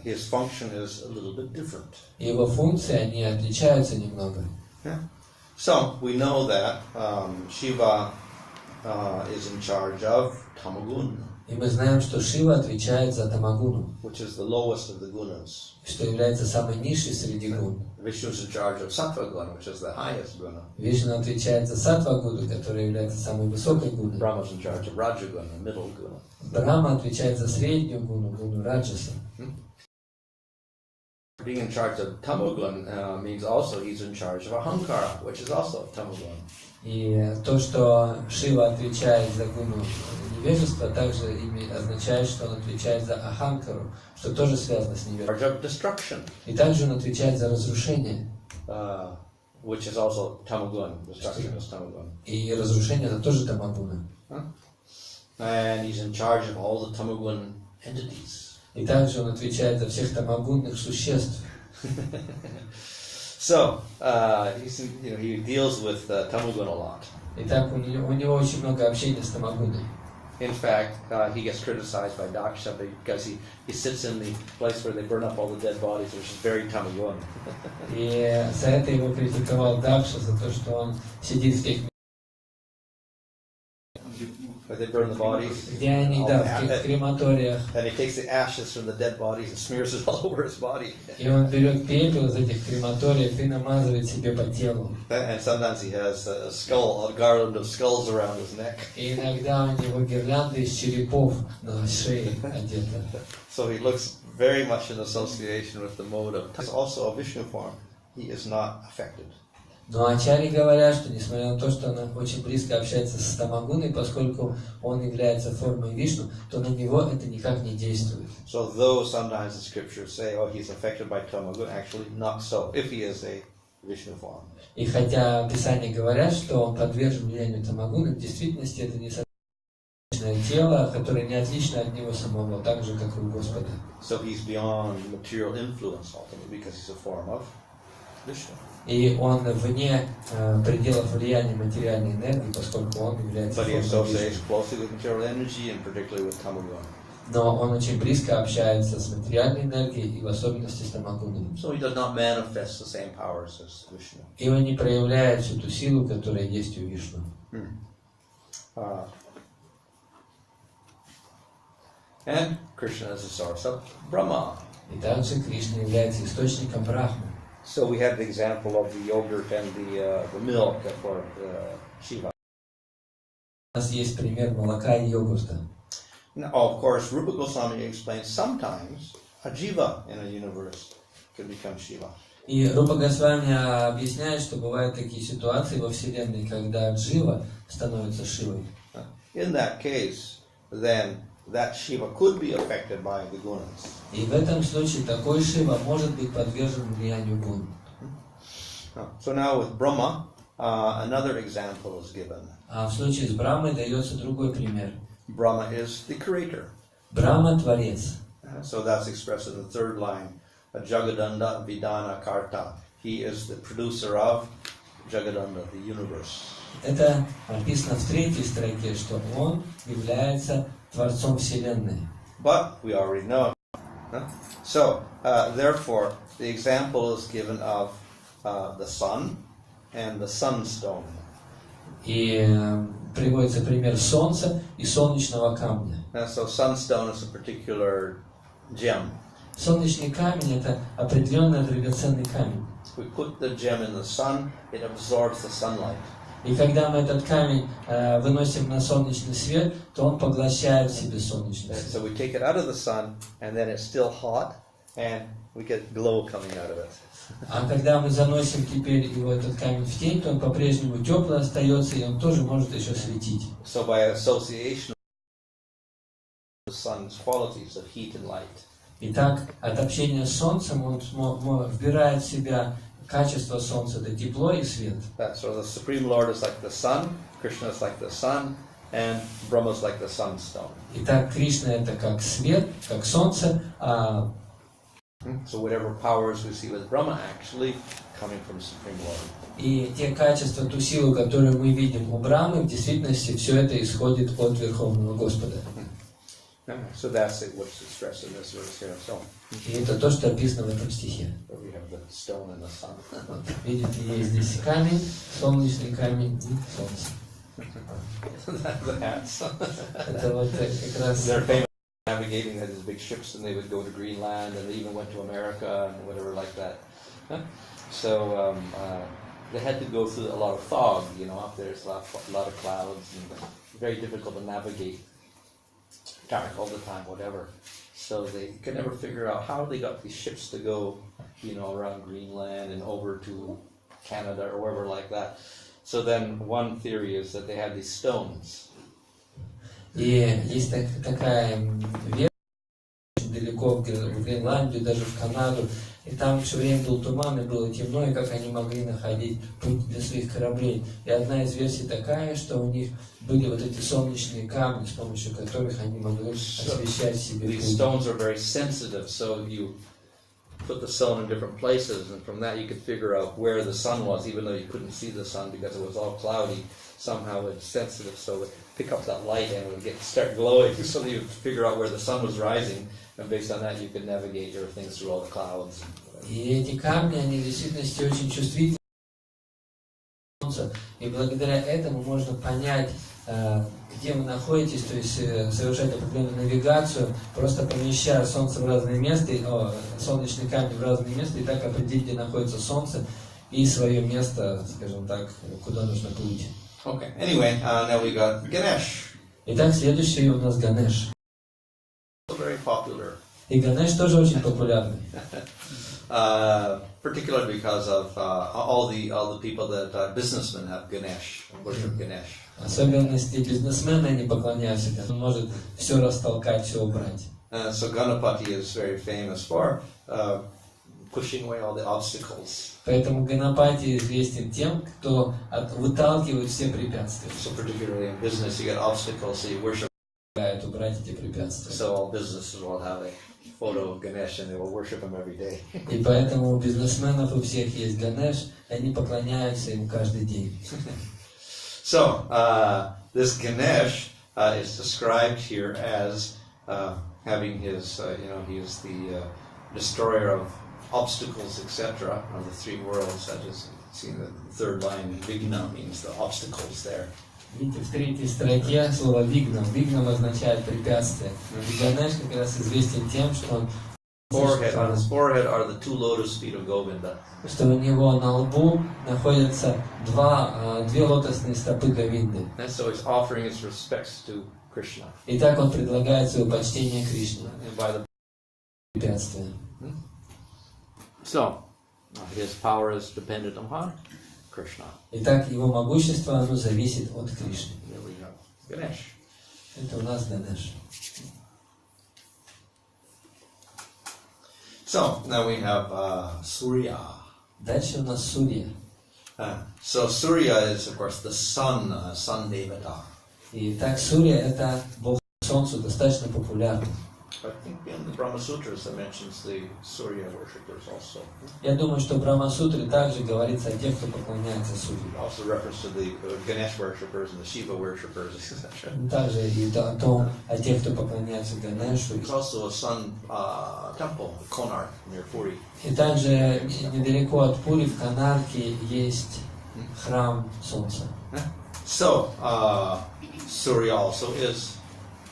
his function is a little bit different. И его функции, они отличаются немного. So we know that Shiva is in charge of Tamagun, И мы знаем, что Шива отвечает за Тамагуну, which is the lowest of the gunas. что является самой низшей среди гун. Vishnu is in charge of Sattva guna, which is the highest guna. Вишну отвечает за Саттва-гуну, которая является самой высокой гуной. Brahma is in charge of Rajaguna, middle guna. Брахма отвечает за среднюю гуну, гуну Раджаса. Being in charge of Tamagun means also he's in charge of Ahankara, which is also Tamagun. И то, что Шива отвечает за гуну невежества, также означает, что он отвечает за Аханкару, что тоже связано с невежеством. Charge of destruction, И также он отвечает за разрушение. which is also Tamagun. Destruction is Tamagun. И разрушение это тоже Тамагуна. And he's in charge of all the Tamagun entities. И также он отвечает за всех тамагунных существ. So he deals with Tamagun a lot. Итак, у него очень много общения с Тамагуной. In fact, he gets criticized by Daksha because he sits in the place where they burn up all the dead bodies, which is very Tamagun. И за это его критиковал Дакша, за то, что он сидит в тех Where they burn the bodies. где они, да, в крематориях. And he takes the ashes from the dead bodies and smears it all over his body. И он берет пепел из этих крематориев и намазывает себе по телу. And sometimes he has a skull, a garland of skulls around his neck. И иногда у него гирлянда из черепов на шее одета. So he looks very much in association with the mode of. It's also a Vishnu form. He is not affected. Но ачари говорят, что несмотря на то, что он очень близко общается с Тамагуной, поскольку он является формой Вишну, то на него это никак не действует. So though sometimes the scriptures say, oh, he's affected by Tamagun, actually not so, if he is a Vishnu form. И хотя Писания говорят, что он подвержен влиянию Тамагуны, в действительности это не совсем тело, которое не отлично от него самого, так же, как и у Господа. So he's beyond material influence ultimately because he's a form of Vishnu. И он вне пределов влияния материальной энергии, поскольку он является But he формой associates Вишну. closely with material energy and particularly with Tamagun. Но он очень близко общается с материальной энергией и в особенности с Тамагуной. So he does not manifest the same powers as Vishnu. И он не проявляет всю ту силу, которая есть у Вишну. And Krishna is the source of Brahma. И также Кришна является источником Брахмы. So we have the example of the yogurt and the milk for Shiva. У нас есть пример молока и йогурта. Now, of course, Rupa Goswami explains sometimes a jiva in a universe can become Shiva. И Рупа Госвами объясняет, что бывают такие ситуации во Вселенной, когда Джива становится Шивой. In that case, then that Shiva could be affected by the gunas. И в этом случае такой Шива может быть подвержен влиянию гун. So now with Brahma, another example is given. А в случае с Брахмой дается другой пример. Brahma is the creator. Брахма – Творец. So that's expressed in the third line. Jagadanda Vidana Karta. He is the producer of Jagadanda, the universe. Это описано в третьей строке, что он является Творцом Вселенной. But we already know. So, therefore, the example is given of the sun and the sunstone. И приводится пример солнца и солнечного камня. So, sunstone is a particular gem. Солнечный камень — это определенный драгоценный камень. We put the gem in the sun, it absorbs the sunlight. И когда мы этот камень выносим на солнечный свет, то он поглощает в себе солнечный And свет. so we take it out of the sun, and then it's still hot, and we get glow coming out of it. А когда мы заносим теперь его, этот камень, в тень, то он по-прежнему теплый остается, и он тоже может еще светить. So by association, the sun's qualities of heat and light. Итак, от общения с Солнцем он вбирает в себя качество Солнца, это тепло и свет. So the Supreme Lord is like the sun, Krishna is like the sun, and Brahma is like the sunstone. Итак, Кришна — это как свет, как Солнце, а So whatever powers we see with Brahma actually coming from Supreme Lord. и те качества, ту силу, которую мы видим у Брамы, в действительности все это исходит от Верховного Господа. So that's it, what's expressed in this verse here. So И это то, что описано в этом стихе. we have the stone and the sun. Видите, есть здесь камень, солнечный камень и Солнце. The hats. Это вот как раз... They're famous for navigating these big ships, and they would go to Greenland, and they even went to America and whatever like that. So they had to go through a lot of fog, up there. It's a lot of clouds, and very difficult to navigate. Dark all the time, whatever. So they could never figure out how they got these ships to go, around Greenland and over to Canada or wherever like that. So then one theory is that they had these stones. И есть такая версия, очень далеко в Гренландию, даже в Канаду, и там все время был туман, и было темно, и как они могли находить путь для своих кораблей. И одна из версий такая, что у них были вот эти солнечные камни, с помощью которых они могли освещать себе These путь. stones are very sensitive, so you put the stone in different places, and from that you could figure out where the sun was, even though you couldn't see the sun because it was all cloudy. Somehow it's sensitive, so it pick up that light and it would start glowing, so that you would figure out where the sun was rising, and based on that you could navigate your things through all the clouds. И эти камни, они в действительности очень чувствительны к солнцу, и благодаря этому можно понять, где вы находитесь, то есть совершать определенную навигацию, просто помещая солнце в разные места, солнечный камень в разные места, и так определить, где находится солнце, и свое место, скажем так, куда нужно плыть. Okay. Anyway, now we got Ganesh. Итак, следующий у нас Ганеш. Very popular. И Ганеш тоже очень популярный. Particularly because of all the people that businessmen have Ganesh, worship Ganesh. Особенности бизнесмена, они поклоняются Ганешу. Он может все растолкать, все убрать. So Ganapati is very famous for pushing away all the obstacles. Поэтому Ганапати известен тем, кто выталкивает все препятствия. So particularly in business, you get obstacles, so you worship. Убрать эти препятствия. So all businesses will have a photo of Ganesh, and they will worship him every day. И поэтому у бизнесменов у всех есть Ганеш, и они поклоняются ему каждый день. So this Ganesh is described here as having his, he is the destroyer of obstacles, etc., of the three worlds. That is, see the third line, Vigna means the obstacles there. Видите, в третьей строке слово «вигнам». «Вигнам» означает «препятствие». И Ганеш как раз известен тем, что он... On his forehead are the two lotus feet of Govinda. Что у него на лбу находятся две лотосные стопы Говинды. And so he's offering his respects to Krishna. И так он предлагает свое почтение Кришне. And by the Препятствие. So his power is dependent upon Krishna. Итак, его могущество, оно зависит от Кришны. There we go. Ganesh. Это у нас Ганеш. So now we have Surya. Дальше у нас Сурья. So Surya is, of course, the sun devata. И так Сурья — это бог Солнцу, достаточно популярный. I think in the Brahma Sutras it mentions the Surya worshippers also. Я думаю, что в Брахма-сутре также говорится о тех, кто поклоняется Сурье. Also reference to the Ganesh worshippers and the Shiva worshippers, etc. Также и о тех, кто поклоняется Ганешу. There's also a sun temple, Konark, near Puri. И также недалеко от Пури, в Конарке, есть храм Солнца. So Surya also is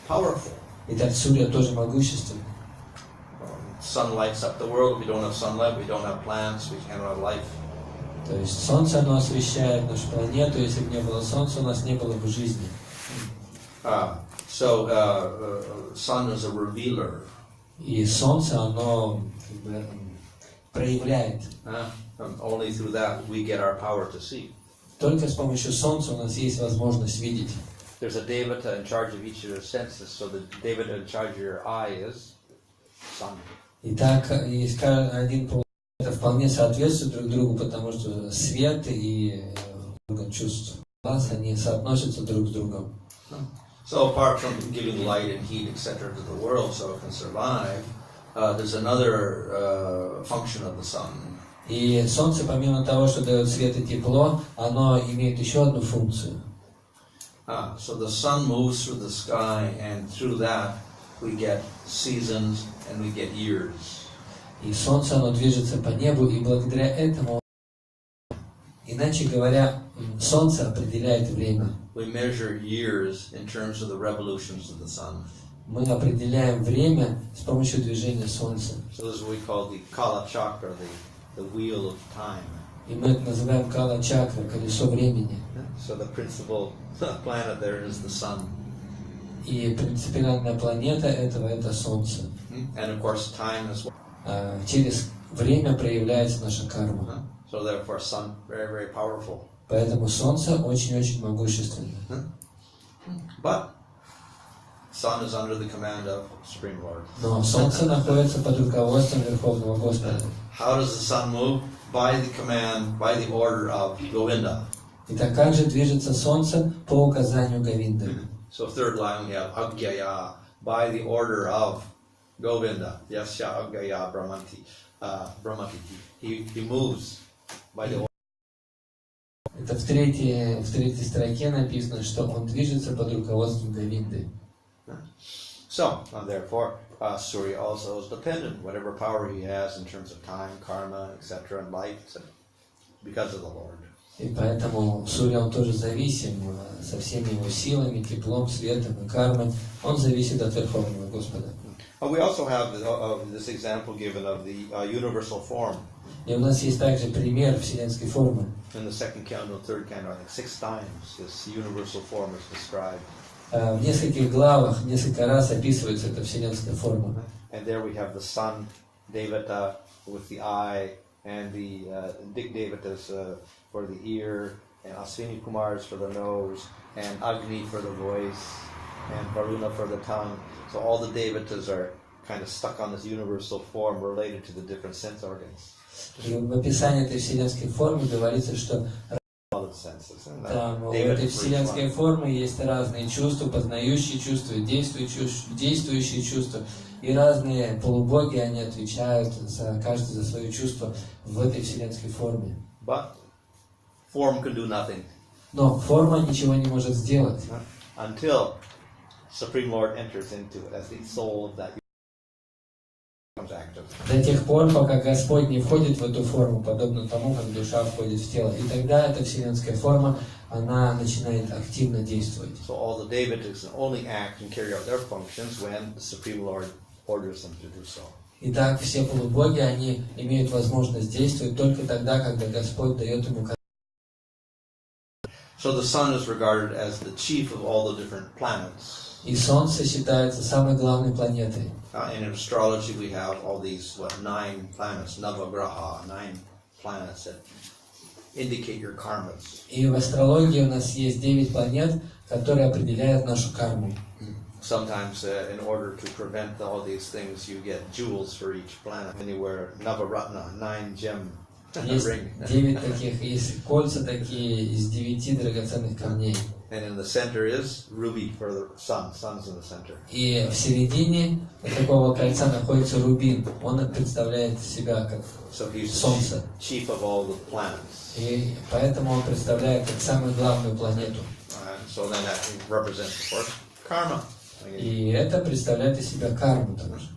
powerful. Итак, Сурья тоже могущественный. sun lights up the world. If we don't have sunlight, we don't have plants, we can't have life. То есть солнце, оно освещает нашу планету. Если бы не было солнца, у нас не было бы жизни. Sun is a revealer. И солнце, оно как бы проявляет. Only through that we get our power to see. Только с помощью солнца у нас есть возможность видеть. There's a devata in charge of each of your senses, so the devata in charge of your eye is sun. Итак, один полу это вполне соответствует друг другу, потому что свет и орган чувств глаз, они соотносятся друг с другом. So apart from giving light and heat, etc., to the world so it can survive, there's another function of the sun. И солнце, помимо того, что дает свет и тепло, оно имеет еще одну функцию. So the sun moves through the sky, and through that we get seasons and we get years. И солнце, оно движется по небу, и благодаря этому, иначе говоря, солнце определяет время. We measure years in terms of the revolutions of the sun. Мы определяем время с помощью движения солнца. So this is what we call the Kala Chakra, the wheel of time. И мы это называем кала-чакра, колесо времени. So the principal planet there is the sun. И принципиальная планета этого это солнце. And of course time as well. Через время проявляется наша карма. So therefore sun very, very powerful. Поэтому солнце очень-очень могущественно. But sun is under the command of Supreme Lord. Но солнце находится под руководством Верховного Господа. How does the sun move? By the command, by the order of Govinda. Итак, как же движется солнце по указанию Говинды? So third line we have Agyaya, by the order of Govinda. Yasya Agyaya Brahmati. He moves by the order. Это в третьей строке написано, что он движется под руководством Говинды. So, therefore, Surya also is dependent, whatever power he has in terms of time, karma, etc., and light, because of the Lord. И поэтому Сурья, он тоже зависим со всеми его силами, теплом, светом и кармой. Он зависит от Верховного Господа. We also have this example given of the universal form. И у нас есть также пример вселенской формы. In the second canto, third canto, I think 6 times this universal form is described. В нескольких главах несколько раз описывается эта вселенская форма. And there we have the sun devata with the eye, and the Dik devatas for the ear, and Aswini Kumars for the nose, and Agni for the voice, and Varuna for the tongue. So all the devatas are kind of stuck on this universal form related to the different sense organs. И в описании этой вселенской формы говорится, что там у этой вселенской формы есть разные чувства, познающие чувства, действующие чувства. И разные полубоги, они отвечают каждый за свое чувство в этой вселенской форме. But form can do nothing. Но форма ничего не может сделать. Until Supreme Lord enters into it as the soul of that becomes active. До тех пор, пока Господь не входит в эту форму, подобно тому, как душа входит в тело. И тогда эта вселенская форма, она начинает активно действовать. So all the devatas only act and carry out their functions when the Supreme Lord orders them to do so. Итак, все полубоги, они имеют возможность действовать только тогда, когда Господь дает им указания. So the sun is regarded as the chief of all the different planets. И Солнце считается самой главной планетой. And in astrology we have all these 9 planets, Navagraha, 9 planets that indicate your karmas. И в астрологии у нас есть 9 планет, которые определяют нашу карму. Sometimes in order to prevent all these things you get jewels for each planet. And you wear Navaratna, 9 gem Есть ring. 9 таких, есть кольца такие из 9 драгоценных камней. And in the center is ruby for the sun. Sun's in the center. И в середине такого кольца находится рубин. Он представляет себя как солнце. Chief of all the planets. И поэтому он представляет как самую главную планету. So then that represents, of course, karma. И это представляет из себя карму также.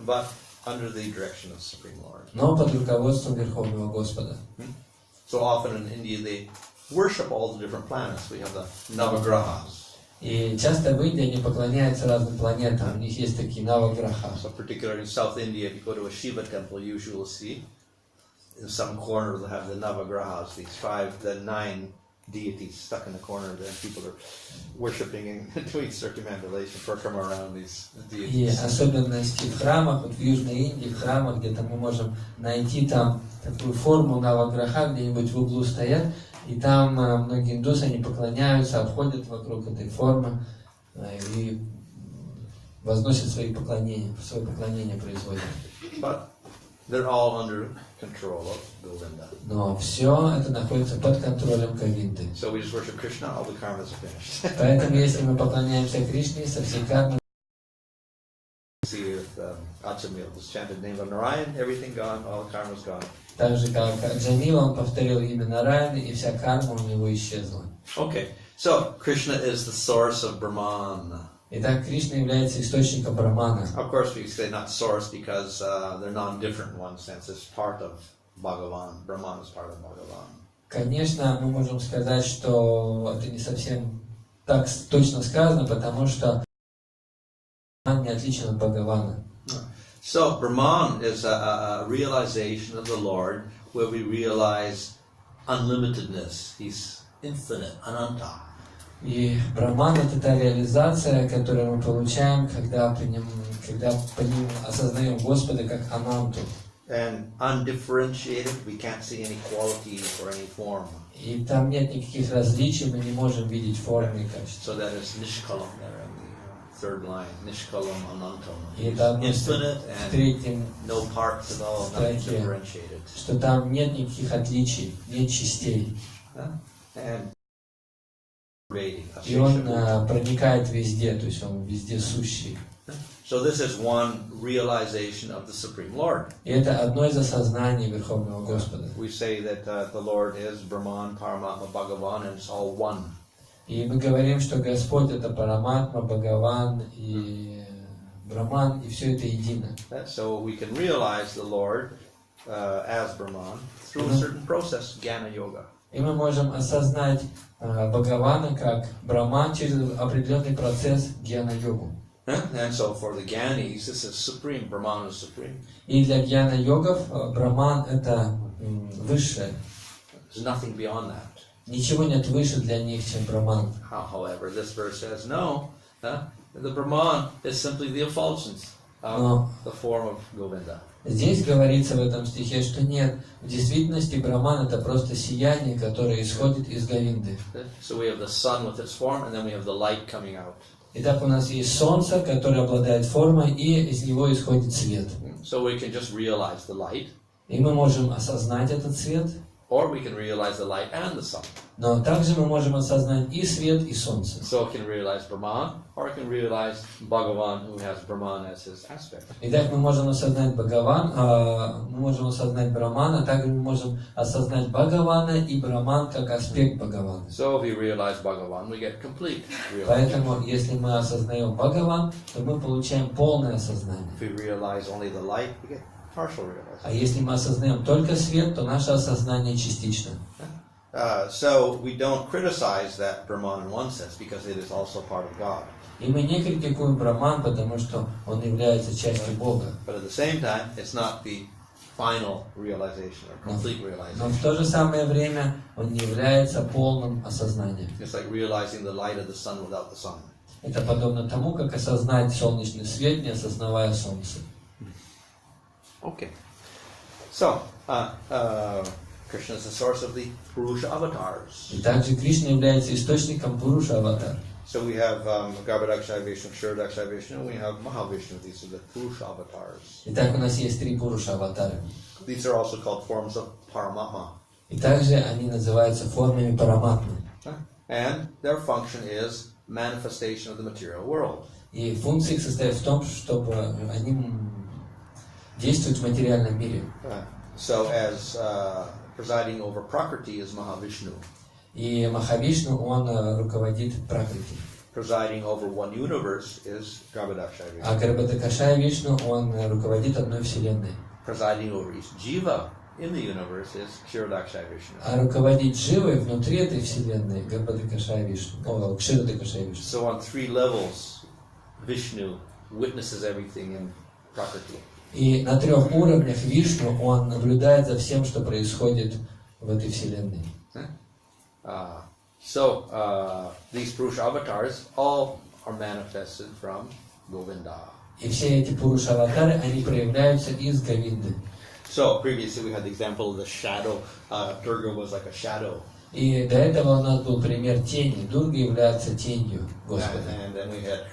But under the direction of Supreme Lord. Но под руководством Верховного Господа. So often in India they worship all the different planets. We have the Navagrahas. И часто в Индии они поклоняются разным планетам. У них есть такие наваграха. So particularly in South India, if you go to a Shiva temple, usually you'll see in some corner they'll have the Navagrahas, the 9 deities stuck in the corner there. People are worshipping and doing circumambulation, come around these И deities. особенности в храмах, вот в Южной Индии, в храмах, где-то мы можем найти там такую форму наваграха, где-нибудь в углу стоят, и там многие индусы, они поклоняются, обходят вокруг этой формы и возносят свои поклонения, свое поклонение производят. But they're all under control of Govinda. Но все это находится под контролем Говинды. So we just worship Krishna, all the karmas are finished. Поэтому, если мы поклоняемся Кришне, со всей кармой, See if Achamil just chanted the name of Narayan, everything gone, all the karma's gone. так же, как Джамил, он повторил имя Нараяны, и вся карма у него исчезла. Okay, so Krishna is the source of Brahman. Итак, Кришна является источником Брахмана. Of course, we say not source because they're non-different in one sense. It's part of Bhagavan. Brahman is part of Bhagavan. Конечно, мы можем сказать, что это не совсем так точно сказано, потому что Брахман не отличен от Бхагавана. So Brahman is a realization of the Lord where we realize unlimitedness. He's infinite, ananta. И Брахман — это та реализация, которую мы получаем, когда по ним осознаем Господа как Ананту. And undifferentiated, we can't see any qualities or any form. И там нет никаких различий, мы не можем видеть формы и качества. So that is Nishkalam there in the third line. Nishkalam Anantam. И это Infinite в and третьем no parts at all, nothing строке, differentiated. что там нет никаких отличий, нет частей. And И он проникает везде, то есть он везде сущий. So this is one realization of the Supreme Lord. И это одно из осознаний Верховного Господа. We say that the Lord is Brahman, Paramatma, Bhagavan, and it's all one. И мы говорим, что Господь — это Параматма, Бхагаван и Брахман, и все это едино. So we can realize the Lord as Brahman through a certain process, Jnana Yoga. И мы можем осознать Бхагавана как Брахман через определенный процесс гьяна-йогу. And so for the Gyanis, this is supreme. Brahman is supreme. И для гьяна-йогов Брахман — это высшее. There's nothing beyond that. Ничего нет выше для них, чем Брахман. However, this verse says no. The Brahman is simply the effulgence of the form of Govinda. Здесь говорится в этом стихе, что нет, в действительности Брахман — это просто сияние, которое исходит из Говинды. So we have the sun with its form, and then we have the light coming out. Итак, у нас есть солнце, которое обладает формой, и из него исходит свет. So we can just realize the light, И мы можем осознать этот свет, or we can realize the light and the sun. но также мы можем осознать и свет, и солнце. So it can realize Brahman, or it can realize Bhagavan, who has Brahman as his aspect. Итак, мы можем осознать Бхагаван, мы можем осознать Брахмана, также мы можем осознать Бхагавана и Брахман как аспект Бхагавана. So if we realize Bhagavan, we get complete realization. Поэтому, если мы осознаем Бхагаван, то мы получаем полное осознание. If we realize only the light, we get partial realization. А если мы осознаем только свет, то наше осознание частично. So we don't criticize that Brahman in one sense because it is also part of God. И мы не критикуем Брахман, потому что он является частью Бога. But at the same time, it's not the final realization or complete Но realization. в то же самое время он не является полным осознанием. It's like realizing the light of the sun without the sun. Это подобно тому, как осознать солнечный свет, не осознавая солнце. Okay. So, Krishna is the source of the Purusha avatars. И также Кришна является источником Пуруша Аватар. So we have Garbhodakshaya Vishnu, Kshirodakshaya Vishnu, and we have Mahavishnu. These are the Purusha avatars. Итак, у нас есть 3 Пуруша Аватара. These are also called forms of Paramatma. И также они называются формами Параматмы. And their function is manifestation of the material world. И функция их состоит в том, чтобы они действуют в материальном мире. So as presiding over Prakriti is Mahavishnu. И Махавишну, он руководит Пракрити. Presiding over one universe is Garbhodakshaya Vishnu. А Гарбхадакашая Вишну, он руководит одной вселенной. Presiding over each jiva in the universe is Kshirodakshai Vishnu. А руководить живой внутри этой вселенной Гарбадакашай Вишну, Кширодакашай Вишну. So on 3 levels, Vishnu witnesses everything in Prakriti. И на 3 уровнях Вишну, он наблюдает за всем, что происходит в этой вселенной. These Purusha avatars all are manifested from Govinda. И все эти Пуруша-аватары, они проявляются из Говинды. So previously we had the example of the shadow. Durga was like a shadow. И до этого у нас был пример тени. Дурга является тенью Господа. And then we had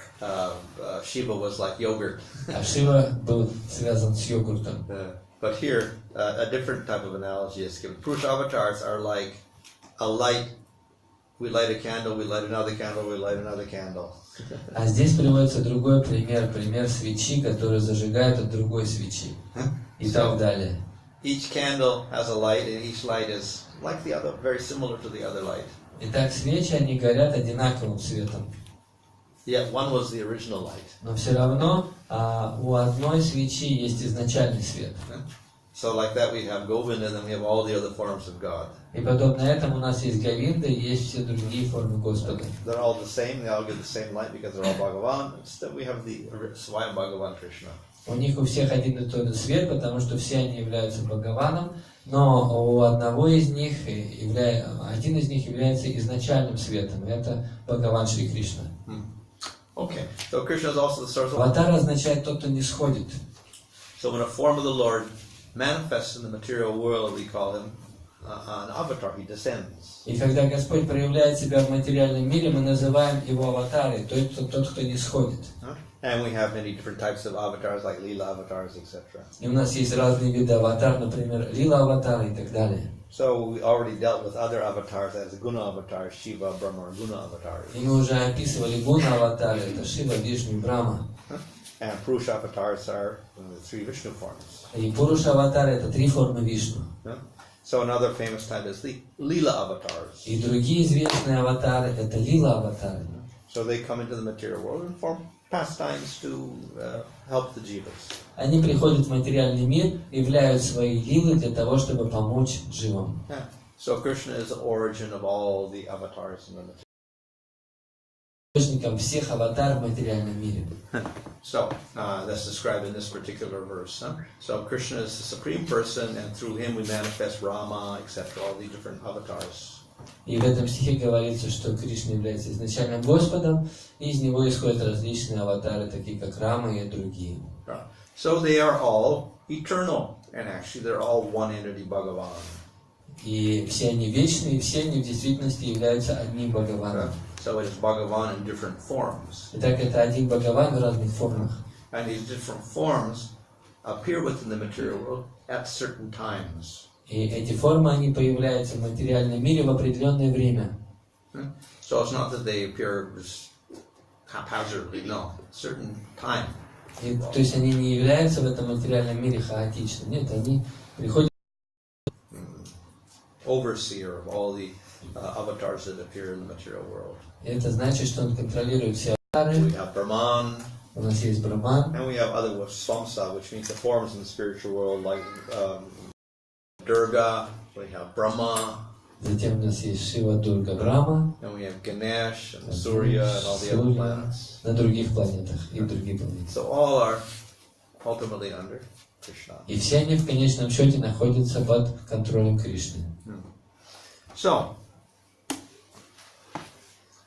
Shiva was like yogurt. А Шива был связан с йогуртом. But here, a different type of analogy is given. Purusha avatars are like a light. We light a candle, we light another candle, we light another candle. А здесь приводится другой пример, пример свечи, которую зажигают от другой свечи. И так далее. Each candle has a light, and each light is like the other, very similar to the other light. Итак, свечи, они горят одинаковым светом. Yet one was the original light. Но все равно у одной свечи есть изначальный свет. So like that we have Govinda, and then we have all the other forms of God. И подобно этому у нас есть Говинда и есть все другие формы Господа. They're all the same, they all give the same light because they're all Bhagavan. Instead we have the Swayam Bhagavan Krishna. У них у всех один и тот же свет, потому что все они являются Бхагаваном, но у одного из них, один из них является изначальным светом, и это Бхагаван Шри Кришна. Okay, so Krishna is also the source of Аватар означает тот, кто не сходит. So when a form of the Lord manifests in the material world, we call him an avatar, he descends. И когда Господь проявляет себя в материальном мире, мы называем его аватарой, тот, кто не сходит. And we have many different types of avatars, like Leela avatars, etc. И у нас есть разные виды аватар, например, Лила аватары и так далее. So we already dealt with other avatars as Guna avatars, Shiva, Brahma, or Guna avatars. И мы уже описывали гуна аватары, это Шива, Вишну и Брахма. And Purusha avatars are the 3 Vishnu forms. И Пуруша аватары это 3 формы Вишну. So another famous type is the Leela avatars. И другие известные аватары это Лила аватары. So they come into the material world and form pastimes to help the jivas. Они приходят в материальный мир, являют свои лилы для того, чтобы помочь живым. So Krishna is the origin of all the avatars in the material. Источником всех аватаров в материальном мире. So that's described in this particular verse. So Krishna is the supreme person, and through him we manifest Rama, etc. All the different avatars. И в этом стихе говорится, что Кришна является изначальным Господом, и из него исходят различные аватары, такие как Рама и другие. So they are all eternal, and actually they're all one entity, Bhagavan. И все они вечные, и все они в действительности являются одним Бхагаваном. So it is Bhagavan in different forms. Итак, это один Бхагаван в разных формах. And these different forms appear within the material world at certain times. И эти формы, они появляются в материальном мире в определенное время. So it's not that they appear haphazardly, no, certain time. И, то есть они не являются в этом материальном мире хаотично. Нет, они приходят. Overseer of all the avatars that appear in the material world. И это значит, что он контролирует все аватары. We have Brahman. У нас есть Брахман. And we have other Swamsa, which means the forms in the spiritual world, like Durga. We have Brahma. Затем у нас есть Шива, Дурга, Брахма. And we have Ganesh and Surya and all the other planets. На других планетах и другие планеты. So all are ultimately under Krishna. И все они в конечном счете находятся под контролем Кришны. So,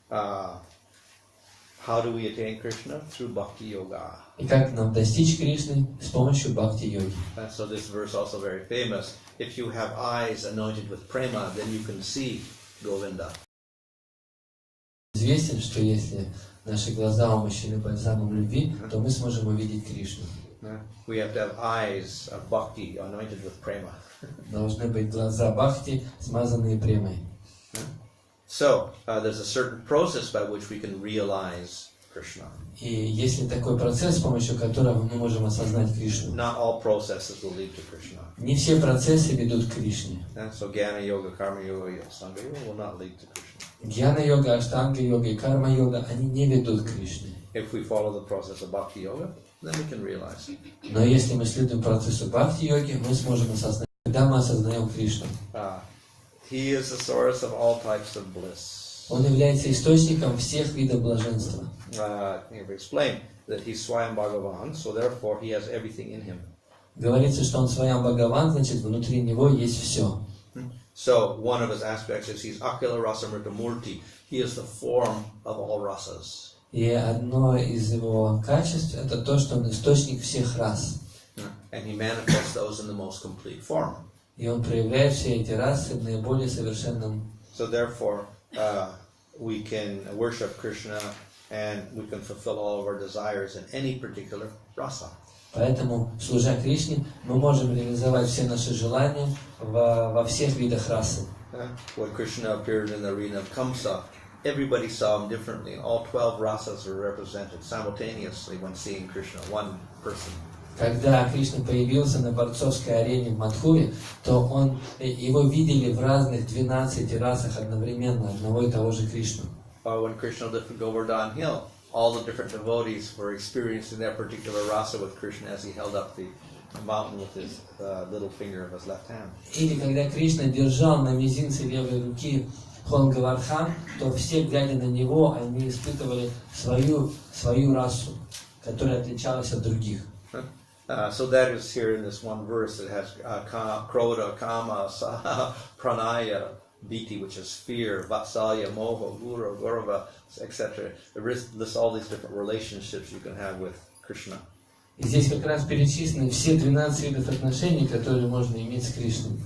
how do we attain Krishna? Through Bhakti Yoga. И как нам достичь Кришны? С помощью бхакти-йоги. And so this verse also very famous. If you have eyes anointed with prema, then you can see Govinda. Известен, что если наши глаза умощены бальзамом любви, то мы сможем увидеть Кришну. We have to have eyes of bhakti anointed with prema. Должны быть глаза бхакти, смазанные премой. So, there's a certain process by which we can realize Krishna. И есть ли такой процесс, с помощью которого мы можем осознать Кришну? Not all processes will lead to Krishna. Не все процессы ведут к Кришне. So, Jnana Yoga, Karma Yoga, Sangha Yoga will not lead to Krishna. Гьяна-йога, аштанга-йога и карма-йога, они не ведут к Кришне. If we follow the process of Bhakti Yoga, then we can realize. Но если мы следуем процессу бхакти-йоги, мы сможем осознать Когда мы осознаем Кришну, He is the source of all types of bliss. Он является источником всех видов блаженства. We've explained that he's Swayam Bhagavan, so therefore he has everything in him. Говорится, что Он Сваям Бхагаван, значит, внутри Него есть все. So one of his aspects is he's Akila Rasamrita Murti. He is the form of all rasas. И одно из Его качеств – это то, что Он источник всех рас. And he manifests those in the most complete form. И Он проявляет все эти расы в наиболее совершенном. So therefore, we can worship Krishna and we can fulfill all of our desires in any particular rasa. Поэтому, служа Кришне, мы можем реализовать все наши желания во всех видах расы. When Krishna appeared in the arena of Kamsa, everybody saw him differently. All 12 rasas were represented simultaneously when seeing Krishna, one person. Когда Кришна появился на борцовской арене в Мадхуре, то его видели в разных 12 расах одновременно, одного и того же Кришну. When Krishna lifted Govardhan Hill, all the different devotees were experiencing that particular rasa with Krishna as he held up the mountain with his little finger of his left hand. Или когда Кришна держал на мизинце левой руки Хон Гавардхан, то все, глядя на него, они испытывали свою расу, которая отличалась от других. So that is here in this one verse. It has Krodha, Kama, Saha, Pranaya, Biti, which is fear, Vatsalya, Moha, Gura, Gaurava, etc. It lists all these different relationships you can have with Krishna. И здесь как раз перечислены все 12 видов отношений, которые можно иметь с Кришной.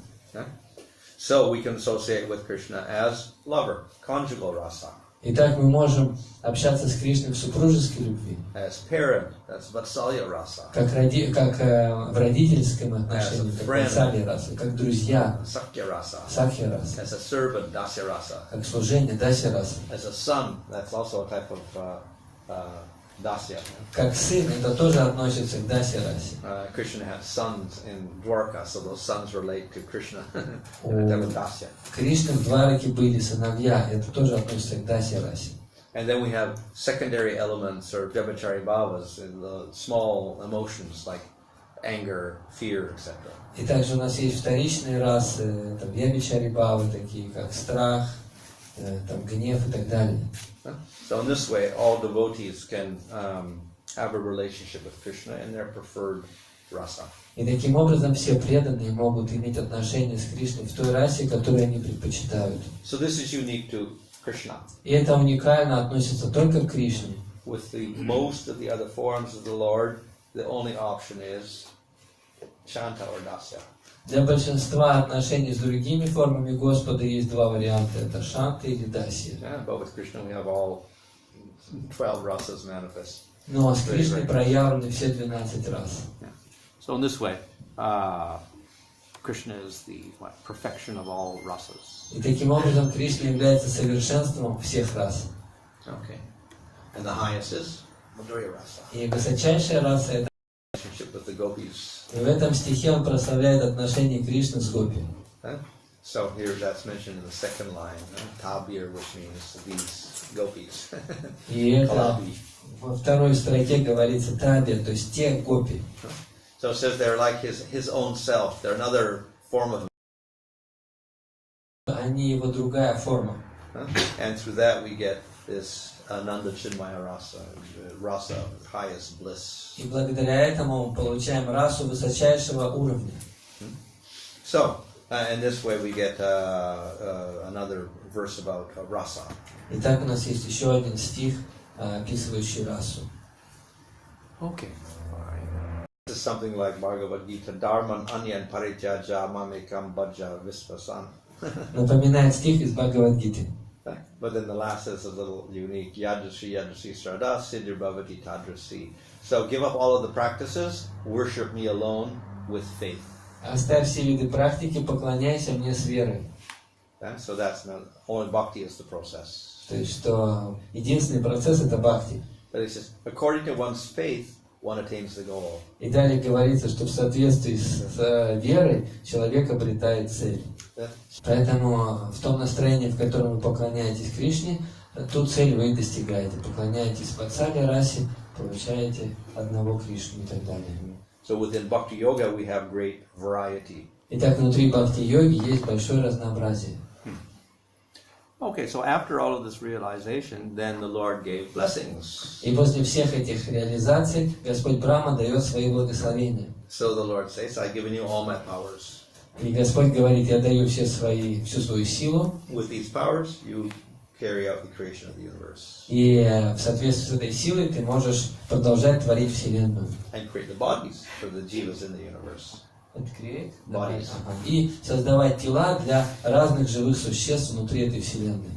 So we can associate with Krishna as lover, conjugal rasa. Итак, мы можем общаться с Кришной в супружеской любви. As parent, that's Vatsalya rasa. Как в родительском отношении, как Ватсалья раса, как друзья, Sakya rasa. Сакхья раса, As a servant, Dasya rasa. как служение, Дасья раса. As a son, that's also a type of Dasya. Как сын, это тоже относится к Дасья расе. Krishna had sons in Dwarka, so those sons relate to Krishna. That was Dasya. Кришны в Двараке были сыновья, это тоже относится к Дасья расе. And then we have secondary elements or Vyabhachari bhavas, the small emotions like anger, fear, etc. И также у нас есть вторичные расы, это Вьябичари бхавы, такие как страх, там, гнев и так далее. So in this way, all devotees can have a relationship with Krishna in their preferred rasa. И таким образом все преданные могут иметь отношения с Кришной в той расе, которую они предпочитают. So this is unique to Krishna. И это уникально относится только к Кришне. With the most of the other forms of the Lord, the only option is Shanta or Dasya. Для большинства отношений с другими формами Господа есть два варианта. Это Шанта или Дасья. But with Krishna we have all 12 rasas manifest. Но с Кришной проявлены все 12 рас. So in this way, Krishna is the perfection of all rasas. И таким образом Кришна является совершенством всех рас. Okay. And the highest is Madhurya rasa. И высочайшая раса — это Relationship with the gopis. И в этом стихе он прославляет отношения Кришны с Гопи. So here that's mentioned in the second line, Tabir, which means these gopis. И это во второй строке говорится Таби, то есть те Гопи. So it says they're like his own self. They're another form of. Они его другая форма. And through that we get this Ananda Chinmaya rasa, rasa of highest bliss. И благодаря этому мы получаем расу высочайшего уровня. So, in this way we get another verse about rasa. Итак, у нас есть еще один стих, описывающий расу. Okay. This is something like Bhagavad Gita, Dharman Anyan Parityaja Mamekam Bhaja Visvasan. Напоминает стих из Бхагавад-гиты. But then the last is a little unique. Yadrasi, Yadrasi, Srada, Siddhir Bhavati, Tadrasi. So give up all of the practices, worship me alone with faith. Оставь все виды практики, поклоняйся мне с верой. So that's not, only bhakti is the process. То есть, что единственный процесс — это бхакти. But it says, according to one's faith, one attains the goal. И далее говорится, что в соответствии с верой человек обретает цель. Поэтому в том настроении, в котором вы поклоняетесь Кришне, ту цель вы достигаете. Поклоняетесь Ватсалья расе, получаете одного Кришну и так далее. So within Bhakti Yoga we have great variety. Итак, внутри бхакти-йоги есть большое разнообразие. Okay, so after all of this realization, then the Lord gave blessings. И после всех этих реализаций Господь Брахма дает свои благословения. So the Lord says, I've given you all my powers. И Господь говорит, я даю всю свою силу. With these powers, you carry out the creation of the universe. И в соответствии с этой силой ты можешь продолжать творить Вселенную. And create the bodies for the jivas in the universe. Bodies. И создавать тела для разных живых существ внутри этой Вселенной.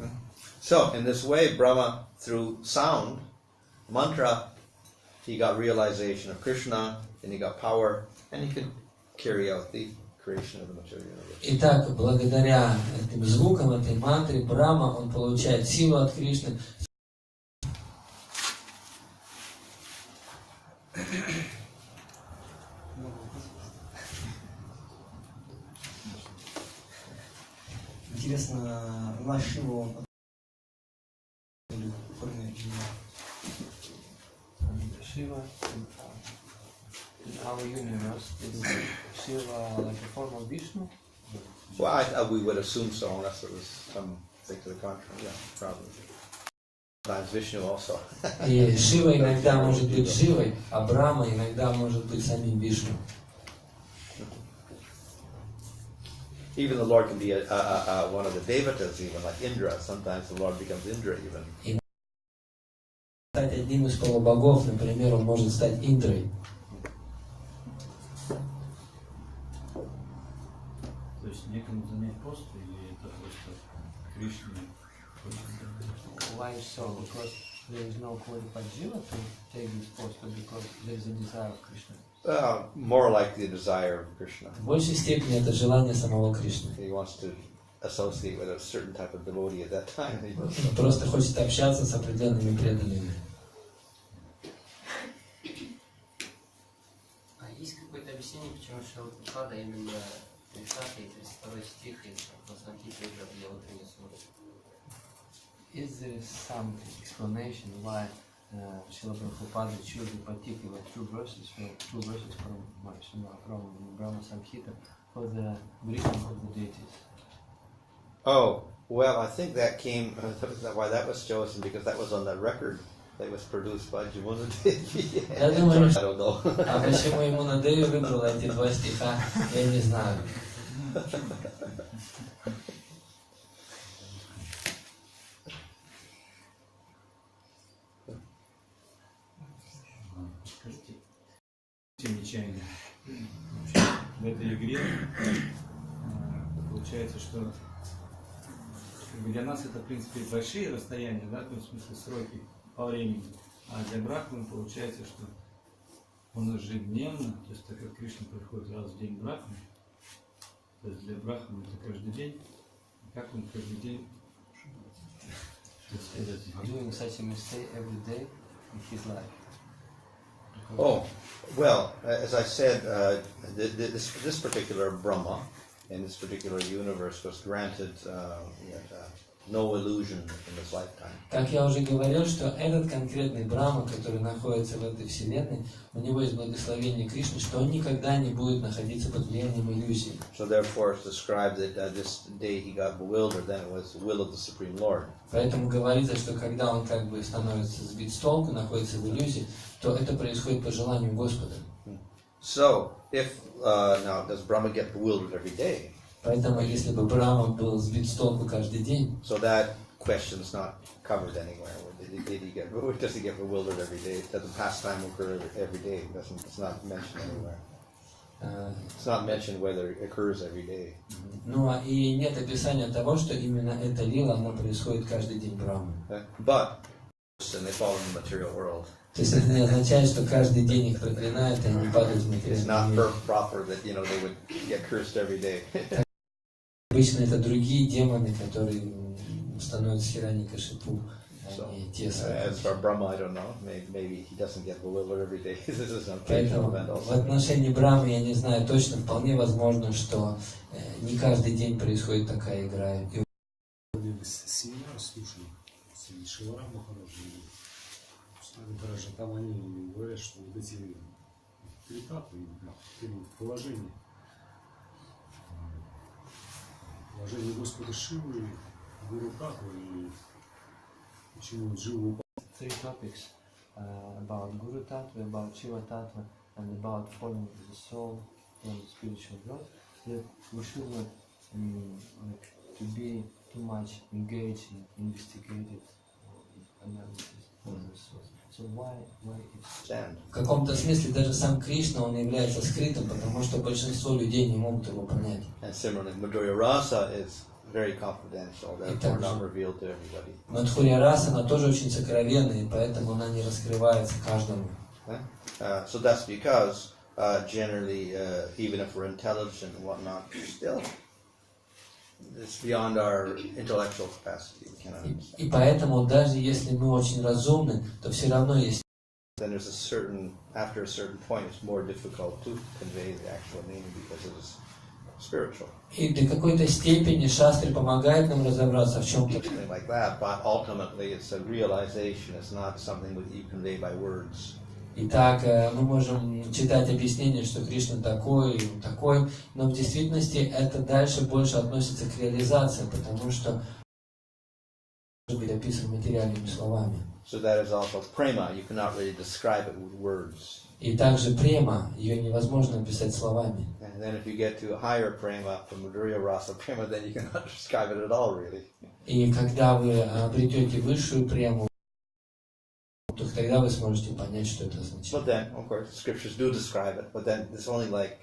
So, in this way, Brahma, through sound, mantra, he got realization of Krishna, and he got power, and he could carry out the creation of the material universe. Итак, благодаря этим звукам, этой мантре, Брахма, он получает силу от Кришны. Интересно, на Шиву Shiva in our universe is Shiva like a form of Vishnu? Well, we would assume so, unless it was something to the contrary. Yeah, probably. Sometimes Vishnu also. И Шива иногда может быть Шивой, а Брахма иногда может быть самим Вишну. Even the Lord can be one of the devatas, even like Indra. Sometimes the Lord becomes Indra even. Стать одним из полубогов, например, он может стать Индрой. То есть некому занять пост, или это просто Кришне? Why so? Because there is no qualified jiva to take this post, or because there is a desire of Krishna? More like the desire of Krishna. В большей степени это желание самого Кришны. He wants to associate with a certain type of devotee at that time. Он просто хочет общаться с определенными преданными. А есть какое-то объяснение, почему Шилапада именно 30 и 32 стих из Брахма Самхиты для утренней службы? Is there some explanation why Srila Prabhupada chose the particular two verses from Brahma Samhita for the greeting of the deities? Oh, well, I think that came, why that was chosen, because that was on the record that was produced by Jamuna Devi. Я думаю, I don't know. а почему ему Надеви выбрал эти два стиха, я не знаю. Скажите, нечаянно. В этой игре получается, что для нас это, в принципе, большие расстояния, да, в смысле сроки по времени, а для Брахмы получается, что он ежедневно, то есть так как Кришна приходит раз в день Брахмы, то есть для Брахмы это каждый день, как он каждый день Doing such a mistake every day in his life. Oh, well, as I said, this particular Brahma in this particular universe was granted no illusion in this lifetime. Как я уже говорил, что этот конкретный Брахма, который находится в этой вселенной, у него есть благословение Кришны, что он никогда не будет находиться под влиянием иллюзий. So therefore it's described that this day he got bewildered, then it was the will of the Supreme Lord. Поэтому говорится, что когда он как бы становится сбит с толку, находится в иллюзии, то это происходит по желанию Господа. So, if, now, does Brahma get bewildered every day? Поэтому, если бы Брахма был сбит с толку каждый день, So that question is not covered anywhere. Does he get bewildered every day? Does the pastime occur every day? It's not mentioned anywhere. It's not mentioned whether it occurs every day. ну и нет описания того, что именно эта лила, она происходит каждый день Брахмы. But, and they fall in the material world. То есть это не означает, что каждый день их проклинают, и они падают в It's материальный not мир. proper that, they would get cursed every day. Обычно это другие демоны, которые становятся Хираникашипу, So, а не те as for самые. Brahma, I don't know. Maybe he doesn't get bewildered every day. This is an occasional Поэтому event в also. отношении Брамы я не знаю точно, вполне возможно, что не каждый день происходит такая игра. И Семинар слушали, Шилара Махараджа, даже там они говорят, что вот эти этапы, положения, Положение Господа Шивы в Гуру Татву и почему он жил упал. Three topics about Guru Tattva, about Shiva Tattva, and about forming the soul from the spiritual growth. That we should not like to be too much engaged in investigative analysis of the source. So why it's в каком-то смысле даже сам Кришна, он является скрытым, потому что большинство людей не могут его понять. And similarly, Madhurya Rasa is very confidential, therefore not revealed to everybody. Мадхурья Раса, она тоже очень сокровенная, и поэтому она не раскрывается каждому. So that's because generally, even if we're intelligent and whatnot, still it's beyond our intellectual capacity. We cannot understand. И поэтому даже если мы очень разумны, то все равно есть. Then there's after a certain point, it's more difficult to convey the actual meaning because it is spiritual. И до какой-то степени шастры помогает нам разобраться в чем-то. Something like that, but ultimately it's a realization. It's not something that you convey by words. Итак, мы можем читать объяснение, что Кришна такой, такой, но в действительности это дальше больше относится к реализации, потому что может быть описан материальными словами. So that is also prema. You cannot really describe it with words. И также према, ее невозможно описать словами. And then if you get to a higher prema, from Madhurya Rasa prema, then you cannot describe it at all, really. И когда вы обретете высшую прему, то тогда вы сможете понять, что это означает. But then, of course, scriptures do describe it. But then it's something like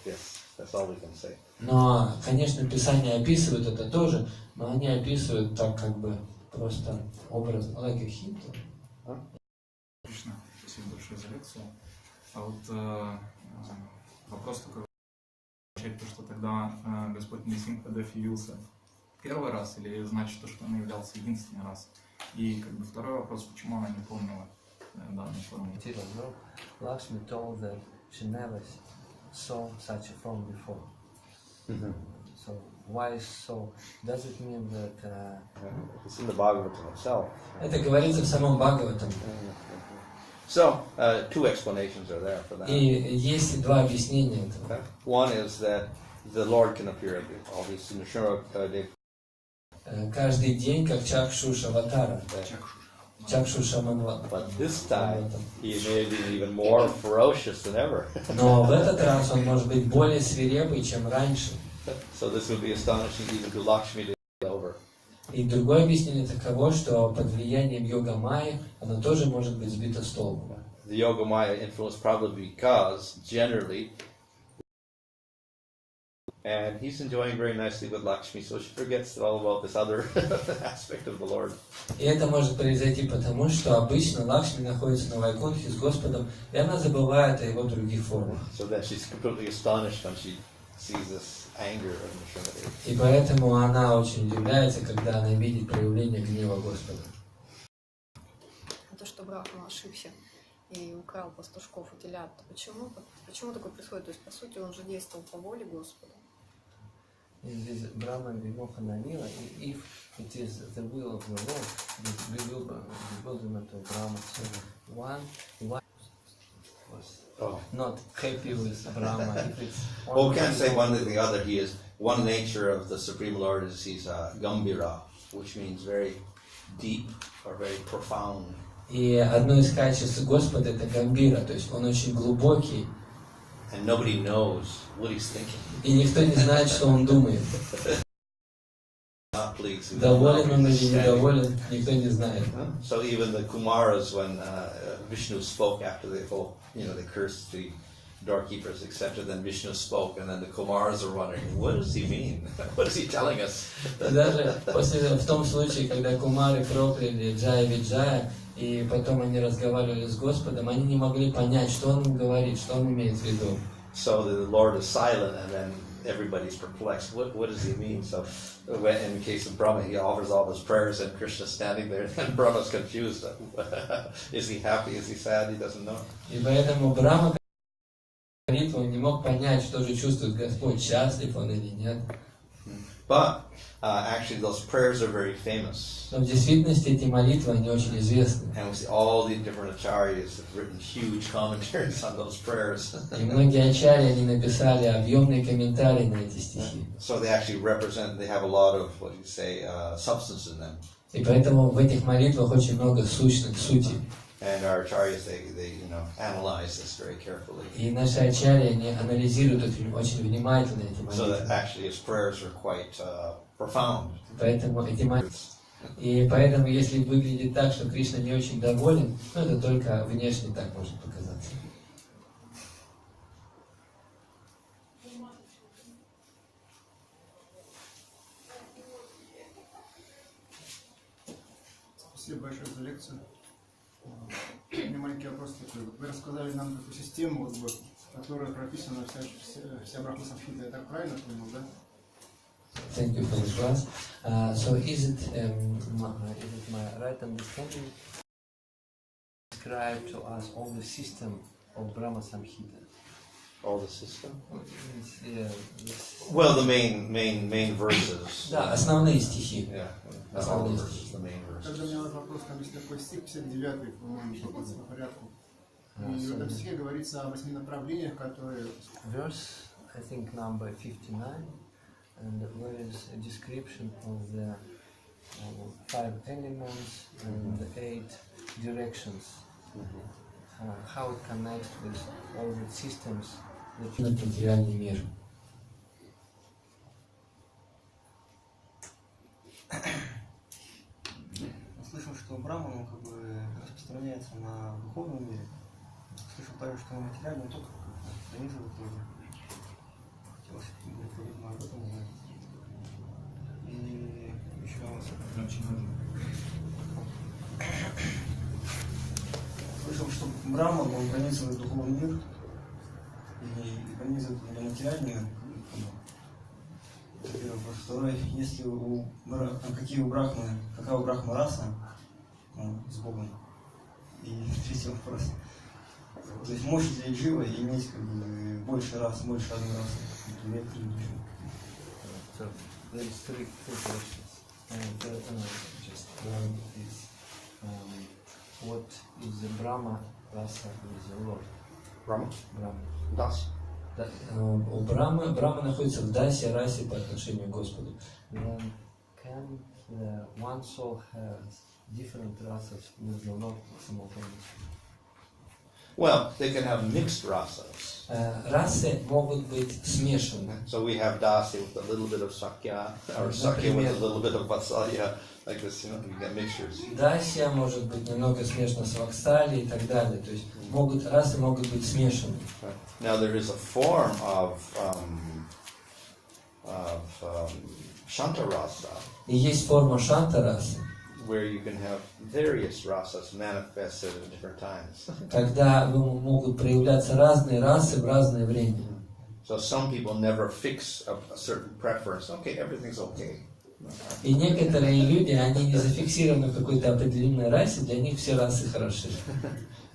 this. That's all we can say. Но, конечно, Писания описывают это тоже, но они описывают так как бы просто образно, like a hint. Отлично, спасибо большое за лекцию. А вот вопрос такой, то, что тогда Господь Нрисимхадев явился первый раз, или значит то, что он являлся единственный раз? И как бы второй вопрос, почему она не помнила данную форму? Lakshmi told that she never saw such a form before. So why so? Does it mean that? It's in the Bhagavatam itself. Это говорится в самом Бхагаватам. So, two explanations are there for that. И есть два объяснения этого. One is that the Lord can appear obviously in the Каждый день как Чакшуша Аватара. Чакшуша Манвата. But this time, he may be even more ferocious than ever. Но в этот раз он может быть более свирепый, чем раньше. So this will be astonishing even to Lakshmi to get over. И другое объяснение таково, что под влиянием йога майи она тоже может быть сбита с толку. The Yoga Maya influence probably because generally, and he's enjoying very nicely with Lakshmi, so she forgets all about this other aspect of the Lord. И это может произойти потому, что обычно Лакшми находится на Вайкунтхе с Господом, и она забывает о его других формах. So that she's completely astonished when she sees this anger of Nrsimhadev. И поэтому она очень удивляется, когда она видит проявление гнева Господа. То, что Брахма ошибся и украл пастушков и телят, почему такое происходит? То есть, по сути, он же действовал по воле Господа. This Brahma Vimohananila, if it is the will of the Lord, the bewilderment of Brahma, so one was not happy with Brahma. If it's Well, we can't say one or the other. He is one nature of the Supreme Lord is he's Gambhira, which means very deep or very profound. И одно из качеств Господа это Гамбира, то есть он очень глубокий. And nobody knows what he's thinking. И никто не знает, что он думает. Доволен он или недоволен, никто не знает. So even the Kumaras, when Vishnu spoke after they cursed the doorkeepers, etc., then Vishnu spoke, and then the Kumaras are wondering, what does he mean? What is he telling us? Даже в том случае, когда Кумары прокляли Джая Виджая, и потом они разговаривали с Господом, они не могли понять, что он им говорит, что он имеет в виду. So the Lord is silent, and then everybody's perplexed. What does he mean? So in the case of Brahma, he offers all his prayers, and Krishna's standing there, and Brahma's confused. Is he happy? Is he sad? He doesn't know. И поэтому Брахма молитву, он не мог понять, что же чувствует Господь, счастлив он или нет. But actually, those prayers are very famous. Но в действительности эти молитвы, они очень известны. And we see all the different acharyas have written huge commentaries on those prayers. И многие ачарьи, они написали объемные комментарии на эти стихи. So they actually represent, they have a lot of, what do you say, substance in them. И поэтому в этих молитвах очень много сути. And our acharyas, they analyze this very carefully. И наши ачарьи, они анализируют очень внимательно эти So that молитвы. actually his prayers are quite profound. Поэтому эти молитвы. И поэтому, если выглядит так, что Кришна не очень доволен, это только внешне так может показаться. Спасибо большое за лекцию. У меня маленький вопрос такой. Вы рассказали нам такую систему, в которой прописана вся Брахма Самхита. Я так правильно понял, да? Thank you for the class. So is it my right understanding? Describe to us all the system of Brahma Samhita. All the system? Yeah, Well, the main verses. да, основные стихи. Yeah, not all the verses, the main verses. Тогда у меня вопрос, там есть такой стих 59-й, по-моему, по порядку. И в этом стихе говорится о 8 направлениях, которые... Verse, I think number 59, and where is a description of the 5 elements and the 8 directions. How it connects with all the systems that материальный мир. Слышал, что Брахма, как бы распространяется на духовном мире. Слышал также, что на материальном только пронизывает тоже. Хотелось об этом узнать. И еще слышал, что Брахма, он пронизывает духовный мир и пронизывает материальный мир. Это первый вопрос. Второй, если какая у Брахмы раса с Богом? И третий вопрос. То есть может ли Джива иметь больше одной расы, например, предыдущую? So there is three questions. And just one is what is the Brahma rasa is the Lord? Brahma? Brahma. Das. У Брахма находится в дасе, расе по отношению к Господу. Then can the one soul have different races with the Lord simultaneously? Well, they can have mixed rasas. Расы могут быть смешаны. So we have dasi with a little bit of sakya, or sakya with a little bit of vatsalya, like this, you get mixtures. Дасья может быть немного смешана с ваксали и так далее. То есть расы могут быть смешаны. Now there is a form of shanta rasa, И есть форма шанта расы, where you can have various rasas manifested at different times. когда могут проявляться разные расы в разное время. So some people never fix a certain preference. Okay, everything's okay. И некоторые люди, они не зафиксированы в какой-то определенной расе, для них все расы хороши.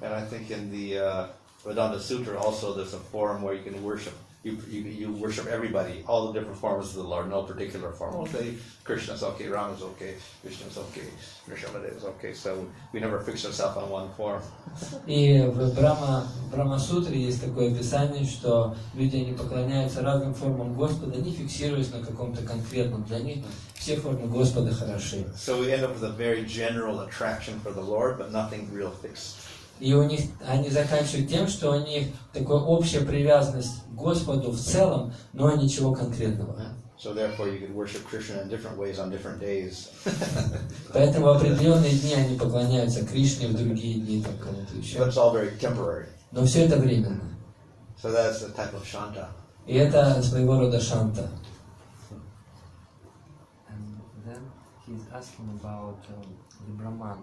And I think in the Vedanta Sutra also there's a form where you can worship. You worship everybody, all the different forms of the Lord, no particular form. Okay, Krishna's okay, Rama's okay, Vishnu's okay, Rishabhadeva's okay. So we never fix ourselves on one form. И в Брахма-сутре есть такое описание, что люди они поклоняются разным формам Господа, не фиксируясь на каком-то конкретном. Для них все формы Господа хороши. So we end up with a very general attraction for the Lord, but nothing real fixed. И у них они заканчивают тем, что у них такая общая привязанность к Господу в целом, но ничего конкретного. So therefore you could worship Krishna in different ways on different days. Поэтому в определенные дни они поклоняются Кришне, в другие дни там кому-то еще. But it's all very temporary. Но все это временно. So that's a type of shanta. И это своего рода шанта. And then he's asking about the Brahman.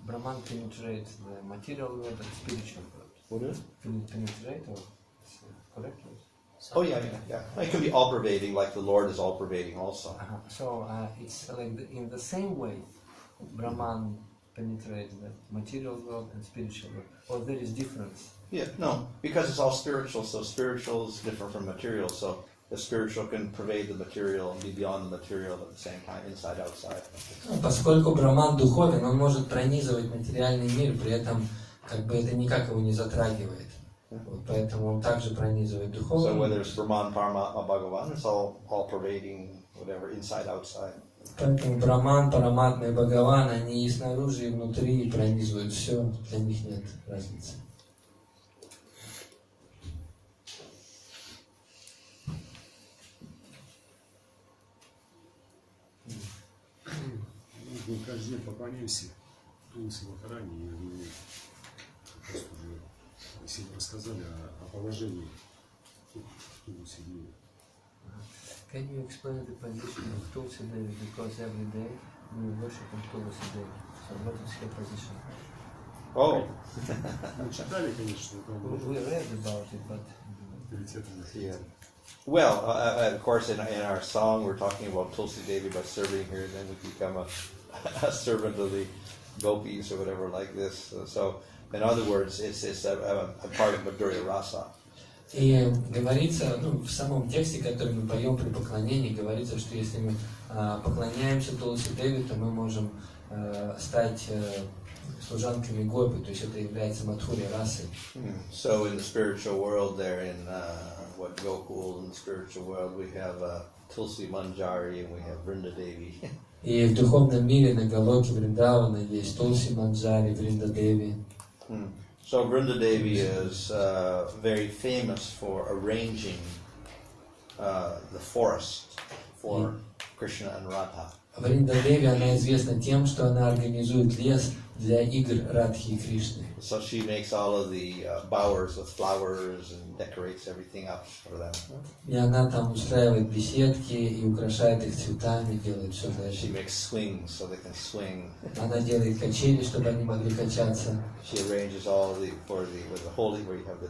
Brahman penetrates the material world and spiritual world. What is? Penetrate or correct? Oh yeah. It can be all pervading, like the Lord is all pervading also. So it's like in the same way, Brahman penetrates the material world and spiritual world, or there is difference? Yeah, no, because it's all spiritual, so spiritual is different from material, so the spiritual can pervade the material and be beyond the material at the same time, inside, outside. Поскольку Браман духовен, он может пронизывать материальный мир, при этом как бы это никак его не затрагивает. Вот, поэтому он также пронизывает So духовный whether мир. it's Brahman, Paramatma, Bhagavan, it's all pervading, whatever, inside, outside. Поэтому Браман, Параматма и Бхагаван, они и снаружи, и внутри пронизывают все, для них нет разницы. Мы каждый день поклоняемся Тулси Махарани, и мы просто уже сегодня рассказали о положении Тулси Деви. Can you explain the position of Tulsi Devi? Because every day we worship Tulsi Devi. So what is her position? Oh, Мы читали, конечно, We read about it, but yeah. Well, of course, in our song, we're talking about Tulsi Devi by serving her, then we become a servant of the gopis or whatever like this. So, in other words, it's a part of Madhurya Rasa. И говорится, в самом тексте, который мы поем при поклонении, говорится, что если мы поклоняемся Тулси Деви, то мы можем стать служанками гопи, то есть это является Мадхурья расой. So in the spiritual world there, in what Gokul, in the spiritual world, we have Tulsi Manjari and we have Vrinda Devi. И в духовном мире на Галоке Вриндавана есть Тулси Манджари, Вринда Деви. So Vrinda Devi is very famous for arranging the forest for Krishna and Radha. Вринда Деви, она известна тем, что она организует лес для игр Радхи и Кришны. So she makes all of the bowers with flowers and decorates everything up for them. И она там устраивает беседки и украшает их цветами, делает все для She этого. makes swings so they can swing. Она делает качели, чтобы они могли качаться. She arranges all with the holy, where you have the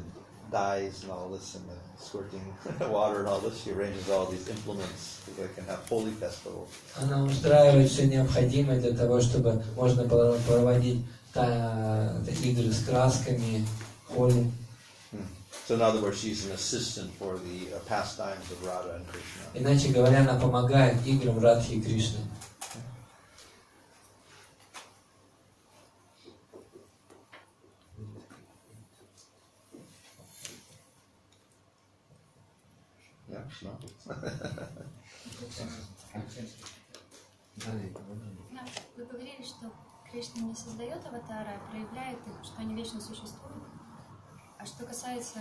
dyes and all this and the squirting water and all this. She arranges all these implements so they can have holy festivals. Она устраивает все необходимое для того, чтобы можно было проводить игры с красками, холи. So in other words, she's an assistant for the pastimes of Radha and Krishna. Иначе говоря, она помогает играм Радхи и Кришны. Yeah, no. Да, вы говорили, что Кришна не создает аватара, а проявляет их, что они вечно существуют. А что касается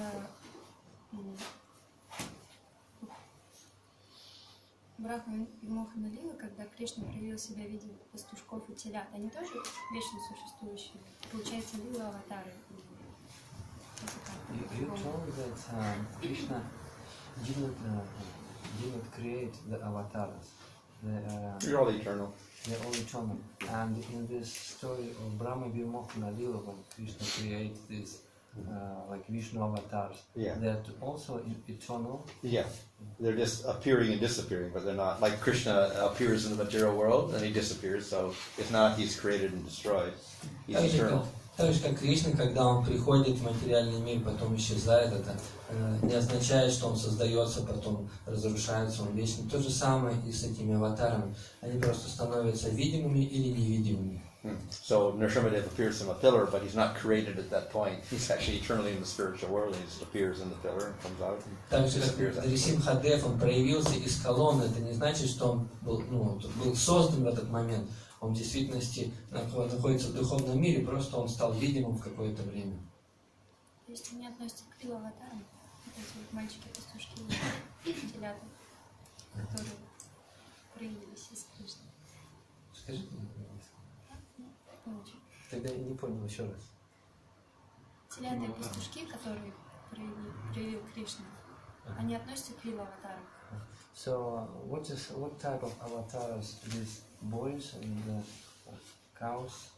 Брахмы и Мохана Лилы, когда Кришна проявил себя в виде пастушков и телят, они тоже вечно существующие? Получается, Лила аватары. you told me that Krishna didn't create the avatars. You're all eternal. They're all eternal. And in this story of Brahma Vimohana Lila, when Krishna creates these like Vishnu avatars, Yeah. they're also eternal. Yeah. They're just appearing and disappearing, but they're not. Like Krishna appears in the material world and he disappears, so it's not he's created and destroyed. He's eternal. Так же, как Кришна, когда он приходит в материальный мир, потом исчезает, это не означает, что он создается, потом разрушается, он вечный. То же самое и с этими аватарами. Они просто становятся видимыми или невидимыми. So Nrsimhadev appears in a pillar, but he's not created at that point. He's actually eternally in the spiritual world. He just appears in the pillar and comes out and Так же, disappears. как Нрисимхадев, он проявился из колонны, это не значит, что он был создан в этот момент. Он в действительности находится в духовном мире, просто он стал видимым в какое-то время. То есть они относятся к лила-аватарам, вот эти вот мальчики-пастушки, телята, которые проявились из Кришны. Скажи мне, тогда я не понял еще раз. Телята и пастушки, которые проявил Кришна, они относятся к лила-аватарам. So what type of avatars these boys and cows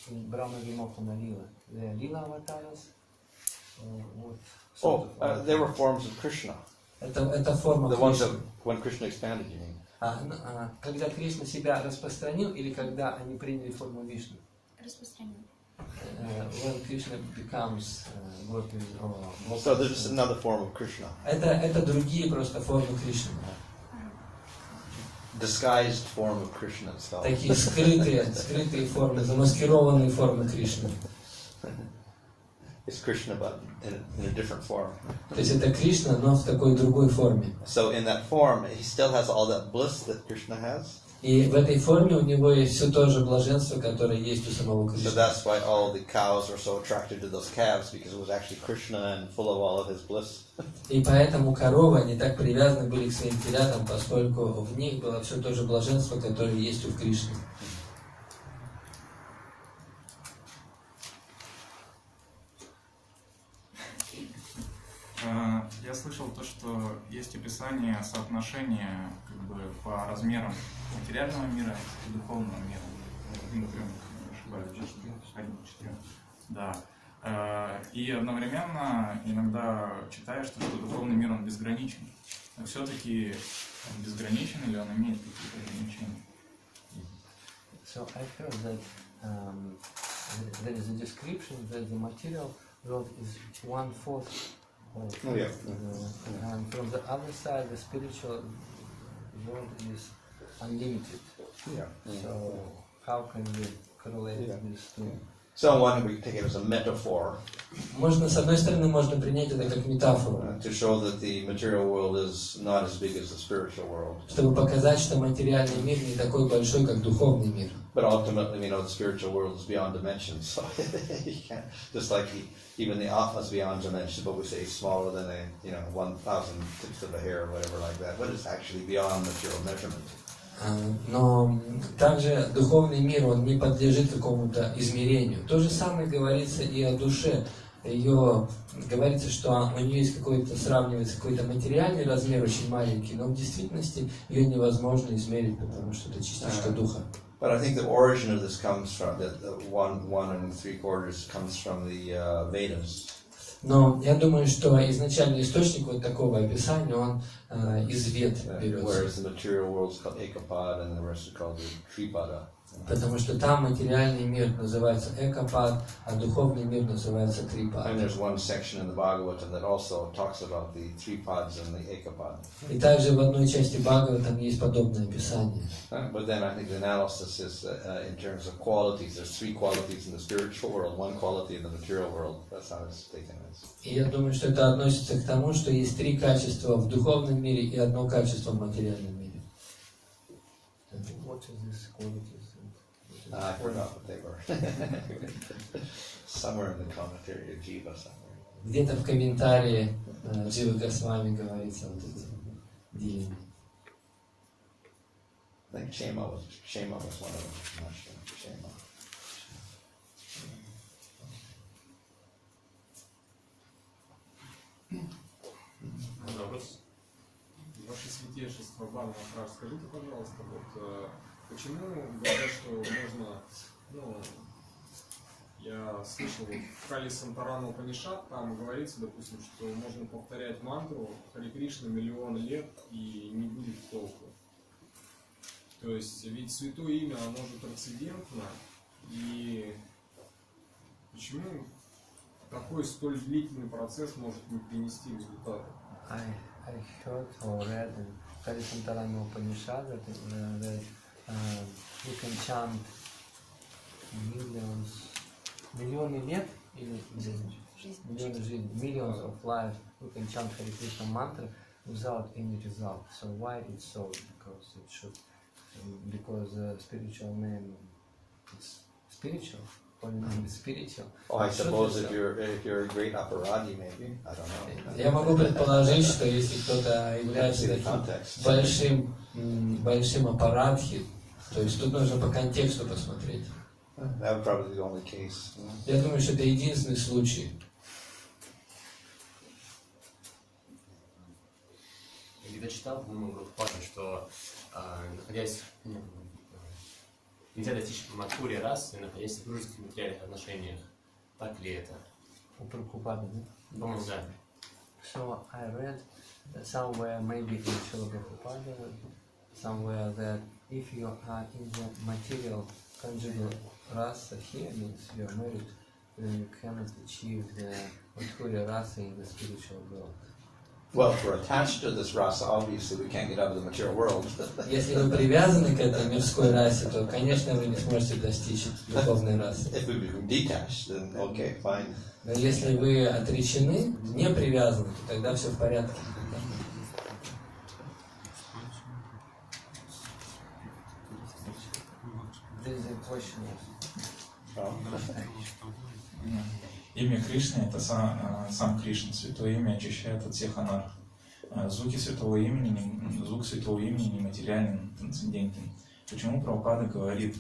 in Brahma Vimohana Lila? They are Lila avatars? Or what sort of avatars? They were forms of Krishna. Это форма The ones Кришны. that when Krishna expanded, you mean? Когда Кришна себя распространил или когда они приняли форму Вишну? Распространен. when Krishna becomes God or So there's just another form of Krishna. Это другие просто формы Кришны. Disguised form of Krishna itself. Такие скрытые формы, замаскированные формы Кришны. It's Krishna, but in a different form. То есть это Кришна, но в такой другой форме. So in that form, he still has all that bliss that Krishna has. И в этой форме у него есть все то же блаженство, которое есть у самого So Кришны. that's why all the cows were so attracted to those calves, because it was actually Krishna and full of all of his bliss. И поэтому коровы, они так привязаны были к своим телятам, поскольку в них было все то же блаженство, которое есть у Кришны. Я слышал то, что есть описание соотношения как бы по размерам материального мира и духовного мира. Например, ошибаюсь, 1 к 4. Да. И одновременно иногда читаешь, что духовный мир он безграничен. Но все-таки он безграничен или он имеет какие-то ограничения? So I heard that there is a description that the material world is 1/4 of and from the other side the spiritual world is unlimited. Yeah. So how can we correlate these two? So one, we take it as a metaphor. Можно, с одной стороны, можно принять это как метафору, To show that the material world is not as big as the spiritual world. чтобы показать, что материальный мир не такой большой, как духовный мир. But ultimately, we know the spiritual world is beyond dimensions. So you can't, just like even the Atma is beyond dimensions, but we say it's smaller than 1,000 tips of a hair or whatever like that. But it's actually beyond material measurement. Но также духовный мир, он не подлежит какому-то измерению. То же самое говорится и о душе. Ее говорится, что у нее есть какой-то, сравнивается какой-то материальный размер, очень маленький, но в действительности ее невозможно измерить, потому что это частичка духа. But I think the origin of this comes from the 1 3/4 comes from the Vedas. Но я думаю, что изначальный источник вот такого описания, он из Вед берется. Whereas the material world is called Ekapad and the rest is called the Tripada. Потому что там материальный мир называется Экапад, а духовный мир называется Трипад. And there's one section in the Bhagavatam that also talks about the Tripads and the Ekapad. И также в одной части Бхагаватам есть подобное описание. But then I think the analysis is in terms of qualities. There's 3 qualities in the spiritual world, 1 quality in the material world. That's how it's taken as. И я думаю, что это относится к тому, что есть 3 качества в духовном мире и 1 качество в материальном мире. What is this qualities? I forgot what they were. Somewhere in the commentary of Jiva somewhere. Где-то в комментарии Джива Госвами говорится вот эти деления. I think Shema was one of them. I'm not sure. Shema. Вопрос. Ваше святейшество, Бхану Свами, скажите, пожалуйста, вот почему говорят, что можно, я слышал, в Кали Сантарана Упанишат, там говорится, допустим, что можно повторять мантру Харе Кришна миллион лет и не будет толку. То есть, ведь святое имя, оно же трансцендентно, и почему такой столь длительный процесс может не принести результата? I heard or read in Kalisantarana Upanishad that you can chant миллионы лет или миллионы жизней, millions of lives, you can chant Hare Krishna mantra without any result. So why it's so? Because spiritual name is spiritual. Oh, I suppose if you're a great aparadi, maybe. I don't know. Я могу предположить, что если кто-то является таким большим аппаратхи, то есть тут нужно по контексту посмотреть. That would probably be the only case. Я думаю, что это единственный случай. Я где-то читал, по-моему, что находясь нельзя достичь Мадхурьи раз, находясь в дружеских материальных отношениях. Так ли это? У Прабхупады, да? По-моему, да. So I read somewhere, maybe in Srila Prabhupada, somewhere that if you are in the material conjugal rasa here means you are married, then you cannot achieve the Madhurya rasa in the spiritual world. Well, if we're attached to this rasa, obviously we can't get out of the material world. Если вы привязаны к этой мирской расе, то, конечно, вы не сможете достичь духовной расы. If we become detached, then okay, fine. Но если вы отречены, не привязаны, то тогда все в порядке. Имя Кришны — это сам Кришна. Святое имя очищает от всех анарх. Звук святого имени нематериален, трансцендентен. Почему Прабхупада говорит,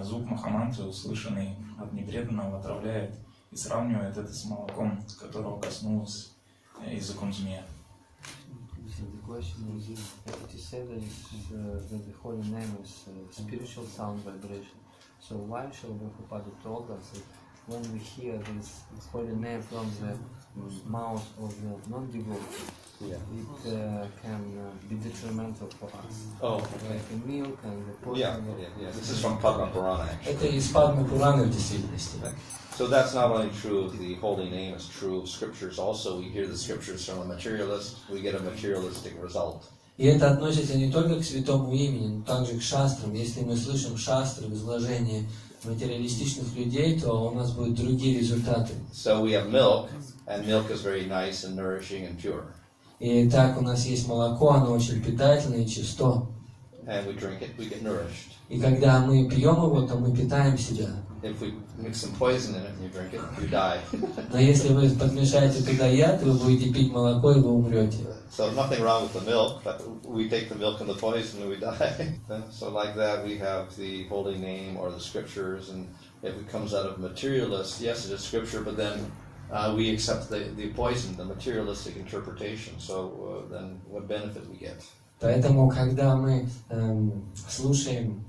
звук Махамантры, услышанный от непреданного, отравляет, и сравнивает это с молоком, которого коснулся языком змея? The question is, it is said that the holy name is spiritual sound vibration. So why Srila Prabhupada told us that when we hear this holy name from the mouth of the non-devotee, it can be detrimental for us. Oh, like the milk and the portion. Yeah. This is from Padma Purana, actually. Это из Падмы Пураны в действительности. So that's not only true of the holy name, it's true of scriptures also. We hear the scriptures from a materialist, we get a materialistic result. И это относится не только к святому имени, но также к шастрам. Если мы слышим шастры в изложении материалистичных людей, то у нас будут другие результаты. So we have milk, and milk is very nice and nourishing and pure. И так у нас есть молоко, оно очень питательное и чисто. And we drink it, we get nourished. И когда мы пьем его, то мы питаем себя. If we mix some poison in it and you drink it, you die. Но если вы подмешаете туда яд, вы будете пить молоко и вы умрете. So nothing wrong with the milk, but we take the milk and the poison and we die. So like that, we have the holy name or the scriptures, and if it comes out of materialist, yes, it is scripture, but then we accept the poison, the materialistic interpretation. So then what benefit we get? Поэтому, когда мы слушаем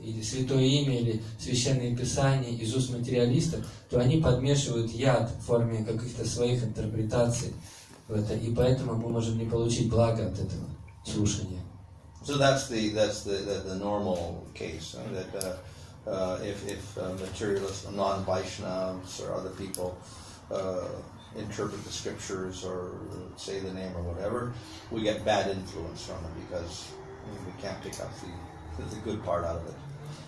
или Святое Имя, или Священные Писания из уст материалистов, то они подмешивают яд в форме каких-то своих интерпретаций в это, и поэтому мы можем не получить благо от этого слушания. So that's the normal case, that if materialists, non-Vaishnavas or other people interpret the scriptures or say the name or whatever, we get bad influence from it because we can't pick up the good part out of it.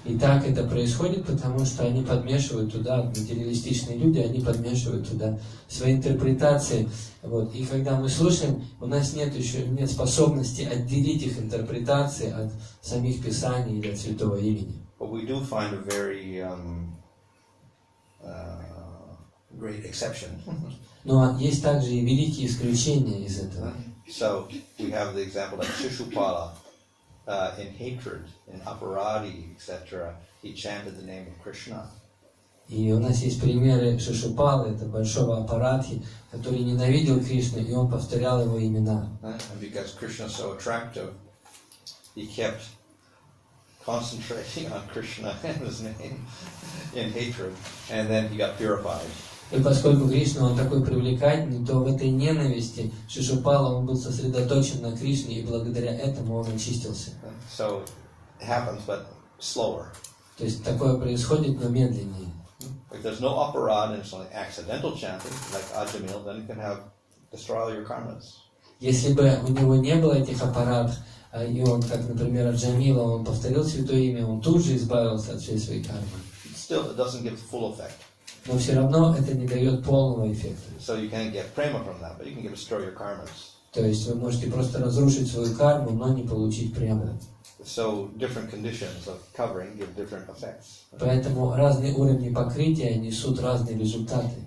И так это происходит, потому что они подмешивают туда, материалистичные люди, они подмешивают туда свои интерпретации. Вот. И когда мы слушаем, у нас нет способности отделить их интерпретации от самих Писаний или от Святого Имени. But we do find a very great exception. Но есть также и великие исключения из этого. So we have the example of Shishupala. In hatred, in aparadi, etc., he chanted the name of Krishna. И у нас есть примеры Шишупалы, это большого аппаратхи, который ненавидел Кришну, и он повторял его имена. And because Krishna is so attractive, he kept concentrating on Krishna and his name in hatred, and then he got purified. И поскольку Кришна, он такой привлекательный, то в этой ненависти Шишупала, он был сосредоточен на Кришне, и благодаря этому он очистился. So it happens, but slower. То есть такое происходит, но медленнее. If there's no aparad and it's only accidental chanting, like Ajamil, then you can destroy all your karmas. Если бы у него не было этих аппаратов, и он, как, например, Аджамила, он повторил Святое Имя, он тут же избавился от всей своей кармы. Still, it doesn't give full effect. Но все равно это не дает полного эффекта. So you can't get prema from that, but you can destroy your karmas. То есть вы можете просто разрушить свою карму, но не получить прему. So different conditions of covering give different effects. Поэтому разные уровни покрытия несут разные результаты.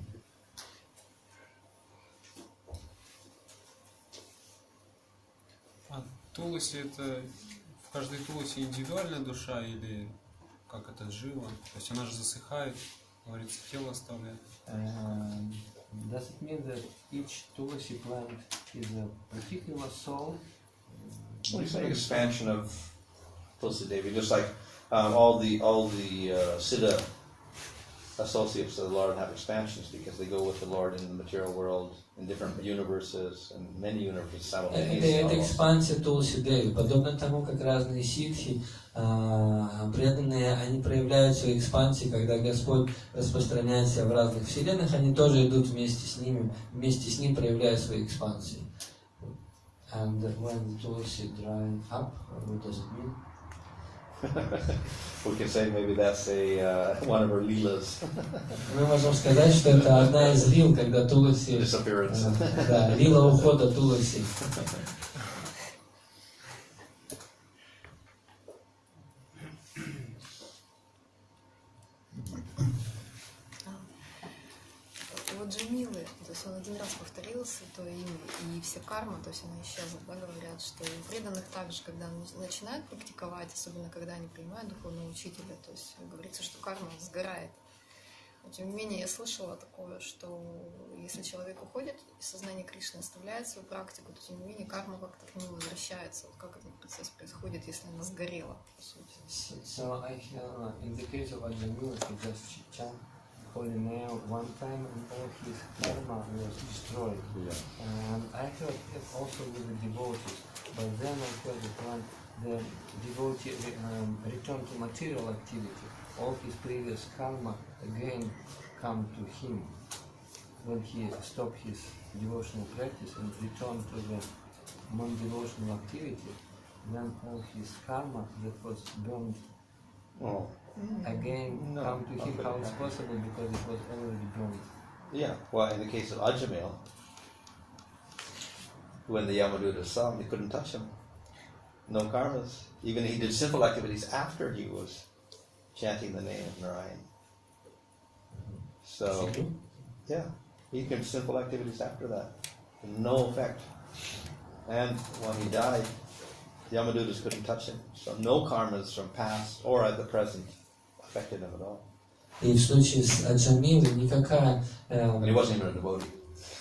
А туласи это в каждой туласе индивидуальная душа или как это жива? То есть она же засыхает, говорится, тело оставляет. Does it mean that each tulasi plant is a particular soul? Well, it's like expansion of Tulsi Devi, just like all the Siddha associates of the Lord have expansions because they go with the Lord in the material world, in different universes, and many universes simultaneously. Это экспансия Тулси Деви. Подобно тому, как разные ситхи, преданные, они проявляют свои экспансии, когда Господь распространяется в разных вселенных, они тоже идут вместе с ним проявляя свои экспансии. And when Tulsi dry up, what does it mean? We can say maybe that's one of her leelas. Мы можем сказать, что это одна из лил, когда Тулси... Disappearance. Да, лила ухода Тулси. Вот Джамилы, то есть он один раз повторился, то и вся карма, то есть она исчезла, да, говорят, что у преданных также, когда они начинают практиковать, особенно когда они принимают духовного учителя, то есть говорится, что карма сгорает. Но тем не менее я слышала такое, что если человек уходит из сознания Кришны, оставляет свою практику, то тем не менее карма как-то к нему возвращается. Вот как этот процесс происходит, если она сгорела, по сути. So I hear, in the case of Ajamil, he just chant holy name one time and all his karma was destroyed. Yeah. And I heard it also with the devotees, but then I heard that when the devotee returned to material activity, all his previous karma again come to him. When he stopped his devotional practice and returned to the non-devotional activity, then all his karma that was burned again come to him. How it's possible? Because it was already burned. Yeah, well, in the case of Ajamil, when the Yamadutas saw him, they couldn't touch him. No karmas. Even he did sinful activities after he was chanting the name of Narayan. So, yeah, he did sinful activities after that. No effect. And when he died, the Yamadutas couldn't touch him. So no karmas from past or at the present affected him at all. И в случае с Аджамилой никакая And he wasn't even a devotee.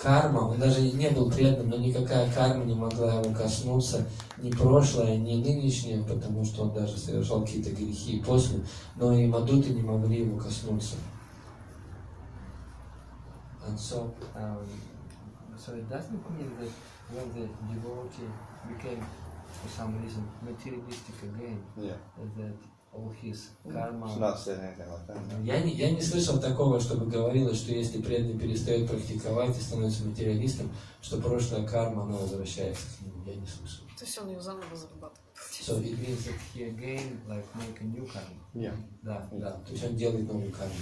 карма, он даже не был преданным, но никакая карма не могла его коснуться, ни прошлое, ни нынешнее, потому что он даже совершал какие-то грехи и после, но и мадуты не могли его коснуться. And so, so it doesn't mean that when the devotee became, for some reason, materialistic again, that all his karma... It's not saying anything like that. No. Я не слышал такого, чтобы говорилось, что если преданный перестает практиковать и становится материалистом, что прошлая карма, она возвращается к нему. Я не слышал. То есть он ее заново зарабатывает. So it means that he again like make a new karma. Yeah. Да, да. То есть он делает новую карму.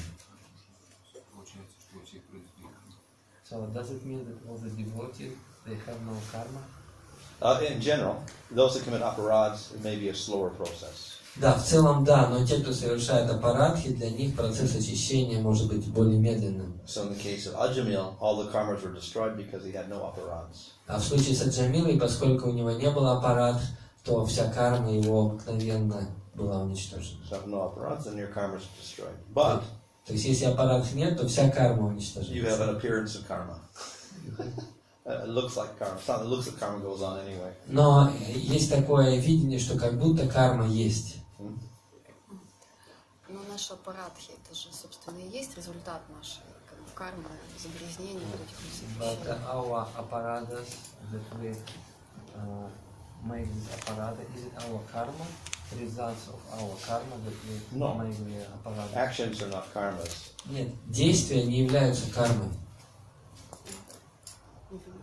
So does it mean that all the devotees, they have no karma? In general, those that commit aparadhs, it may be a slower process. Да, в целом да, но те, кто совершает апарадхи, для них процесс очищения может быть более медленным. So in the case of Ajamil, all the karmas were destroyed because he had no aparadhs. А в случае с Аджамилой, поскольку у него не было аппарадх, то вся карма его мгновенно была уничтожена. So no aparadhs, then your karma is destroyed. But то есть если аппарадх нет, то вся карма уничтожена. you have an appearance of karma. It looks like karma. It looks like karma goes on anyway. Но есть такое видение, что как будто карма есть. Но наши аппаратхи, это же, собственно, и есть результат нашей кармы, загрязнений, вот этих всех But вещей. our apparatus that we make this apparatus, is it our karma? Results of our karma that we make the apparatus? Actions are not karmas. Нет, действия не являются кармой.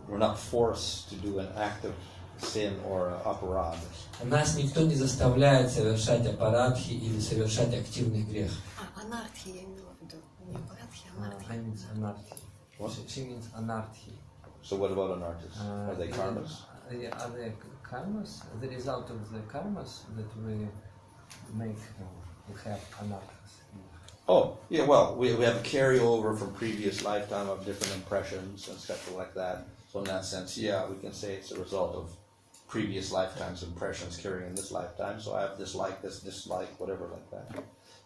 We're not forced to do an act of sin or aparadh. Нас никто не заставляет совершать аппарадхи или совершать активный грех. Анархи я имела в виду. Не аппарадхи, а анархи. I mean anarchy. She means anarchy. So what about anarthas? Are they karmas? Are they karmas? The result of the karmas that we make, we have anarchas. Oh, yeah, well, we have a carryover from previous lifetime of different impressions and stuff like that. So in that sense, yeah, we can say it's a result of previous lifetimes impressions carrying in this lifetime. So I have dislike, this dislike, whatever like that.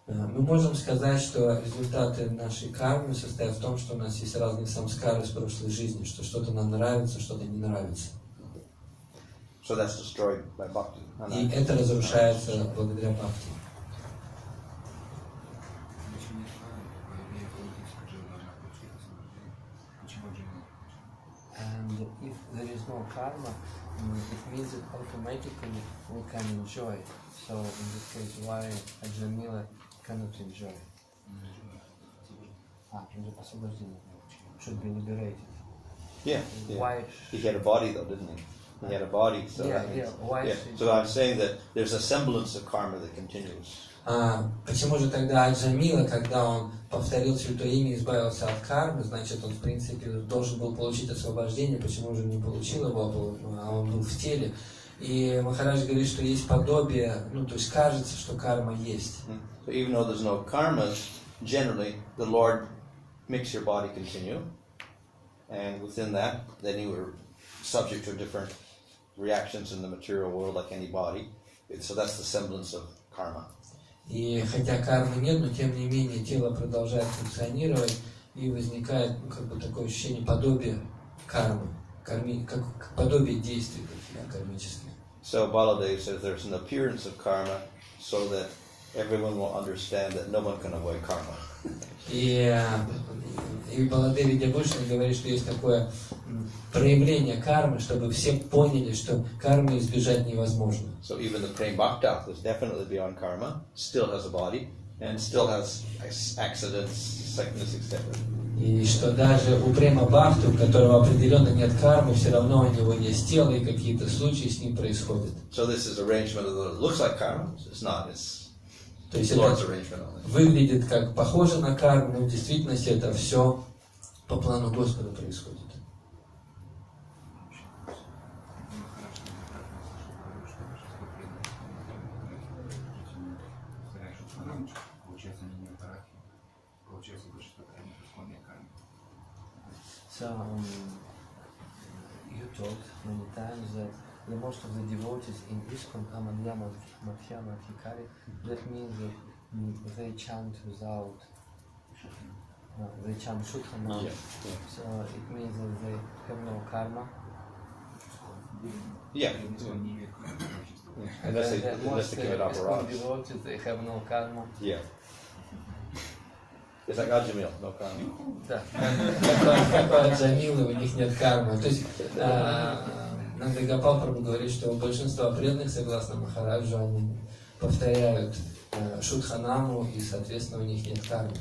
Мы можем сказать, что результаты нашей кармы состоят в том, что у нас есть разные самскары из прошлой жизни, что что-то нам нравится, что-то не нравится. So that's destroyed by bhakti. И это разрушается благодаря бхакти. And if there is no karma, it means that automatically we can enjoy. So in this case, why a Jamila cannot enjoy? Освобождение. Should be liberated. Yeah. Why? He had a body though, didn't he? He had a body, so that means, So I'm saying that there's a semblance of karma that continues. Почему же тогда Аджамила, когда он повторил святое имя и избавился от кармы, значит, он, в принципе, должен был получить освобождение, почему же не получил его, а он был в теле. И Махарадж говорит, что есть подобие, то есть кажется, что карма есть. So even though there's no karmas, generally, the Lord makes your body continue, and within that, then you were subject to different reactions in the material world like any body. So that's the semblance of karma. И хотя кармы нет, но тем не менее тело продолжает функционировать, и возникает такое ощущение подобия кармы, как подобие действий кармических. So Baladev says there's an appearance of karma so that everyone will understand that no one can avoid karma. И Баладев Видябушин говорит, что есть такое проявление кармы, чтобы все поняли, что кармы избежать невозможно. So even the Prem Bhakta is definitely beyond karma, still has a body, and still has accidents, sickness, etc. И что даже у Према Бхакти, у которого определенно нет кармы, все равно у него есть тело, и какие-то случаи с ним происходят. So this is arrangement that looks like karma, it's not, it's То есть Lord's это arrangement on it. выглядит как похоже на карму, но в действительности это все по плану Господа происходит. So you talked many times that the most of the devotees in ISKCON are Madhyama, Madhyama, Hikari. That means that they chant without, they chant Shuddhanam. So it means that they have no karma. Yeah. Unless they give it up or ISKCON devotees, they have no karma. Yeah. It's like Ajamil, no karma. Да, как у Аджамилы, у них нет кармы. То есть Нандагапал Прабху говорит, что большинство преданных, согласно Махараджу, они повторяют Шудханаму, и, соответственно, у них нет кармы.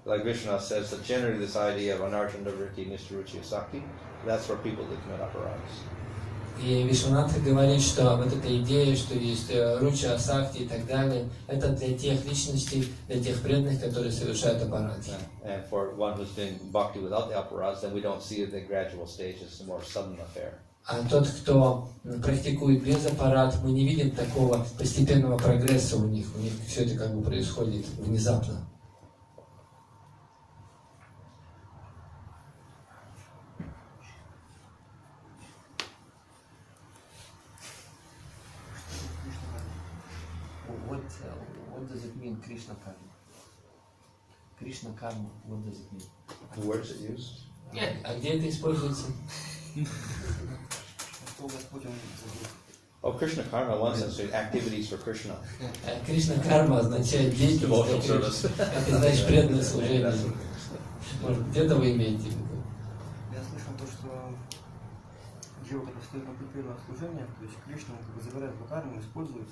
Like Vishnu says, that generally this idea of Anarjana Vritti, Nistaruchi, Saki, that's for people that commit aparadhas. И Вишванатха говорит, что вот эта идея, что есть руча, асакти и так далее, это для тех личностей, для тех преданных, которые совершают аппарати. And for one who's doing bhakti without the aparadhas, then we don't see the gradual stage, it's a more sudden affair. А тот, кто практикует без аппарата, мы не видим такого постепенного прогресса у них все это как бы происходит внезапно. What does it mean, Krishna karma? Krishna karma, what does it mean? Where is it used? А где это используется? Oh, Krishna karma, in one sense, activities for Krishna. Кришна карма означает деятельность для Кришны. Это значит преданное служение. Может, где-то вы имеете в виду? Я слышал то, что джива, когда стоит на путь первого служения, то есть Кришна, он как бы забирает эту карму, использует.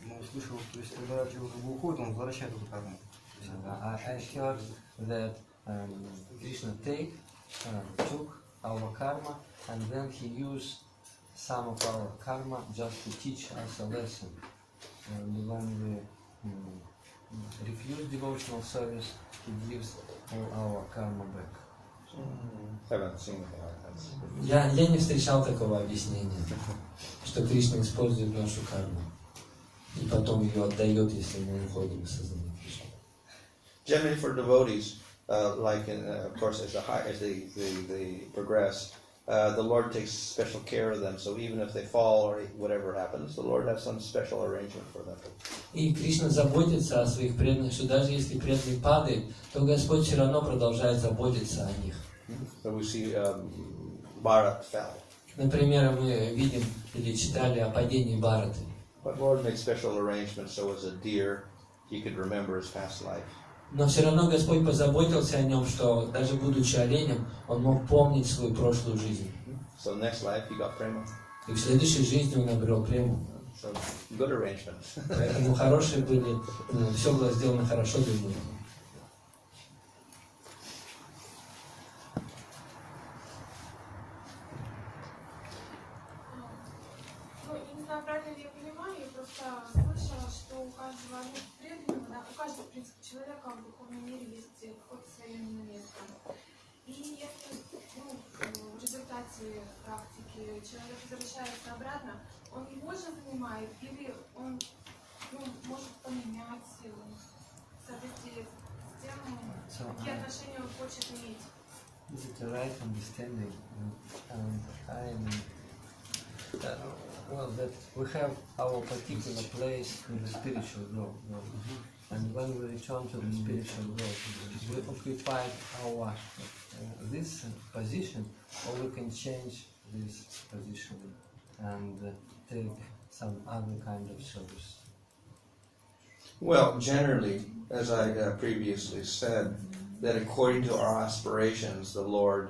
Но слышал, то есть когда джива как бы уходит, он возвращает эту карму. I heard that Krishna took our karma and then he used some of our karma just to teach us a lesson. And when we refuse devotional service, he gives all our karma back. Haven't seen that. Я не встречал такого объяснения, что Кришна использует нашу карму и потом ее отдает, если мы уходим из сознания Кришны. Generally, for devotees, of course, as they progress, the Lord takes special care of them. So even if they fall or whatever happens, the Lord has some special arrangement for them. И Кришна заботится о своих преданных, что даже если преданный падает, то Господь все равно продолжает заботиться о них. So we see Bharat fell. Например, мы видим или читали о падении Бхараты. But Lord makes special arrangements so as a deer, he could remember his past life. Но все равно Господь позаботился о нем, что даже будучи оленем, он мог помнить свою прошлую жизнь. So next life he got prema. И в следующей жизни он обрел прему. So good arrangements. Поэтому хорошие были, все было сделано хорошо для него. Ну, я не знаю, правильно ли я понимаю, я просто слышала, что у каждого преданного, да, у каждого, в принципе, человека в духовном мире есть какое-то свое место. И если в результате практики человек возвращается обратно, он его же занимает или он может поменять в соответствии с тем, какие отношения он хочет иметь? Is it the right understanding? Well, that we have our particular place in the spiritual growth, and when we return to the spiritual growth, we occupy our this position, or we can change this position and take some other kind of service. Well, generally, as I previously said, that according to our aspirations, the Lord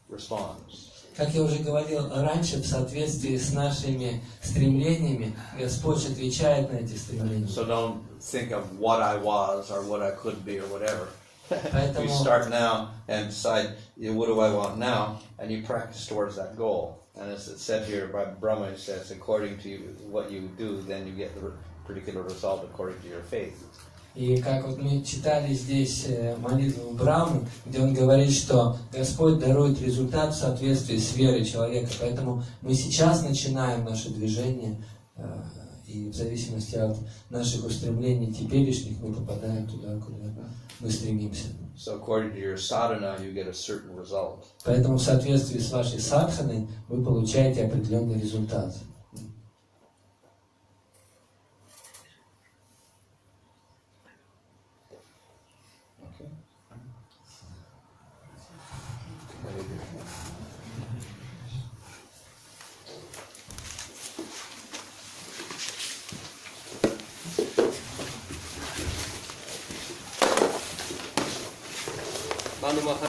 responds. Как я уже говорил раньше, в соответствии с нашими стремлениями, Господь отвечает на эти стремления. So don't think of what I was or what I could be or whatever. Поэтому, You start now and decide, what do I want now? And you practice towards that goal. And as it said here by Brahma, it says, according to what you do, then you get the particular result according to your faith. и как вот мы читали здесь молитву Брамы, где он говорит, что Господь дарует результат в соответствии с верой человека. Поэтому мы сейчас начинаем наше движение, и в зависимости от наших устремлений теперешних мы попадаем туда, куда мы стремимся. So according to your sadhana, you get a certain result. Поэтому в соответствии с вашей садханой вы получаете определенный результат. Bhanu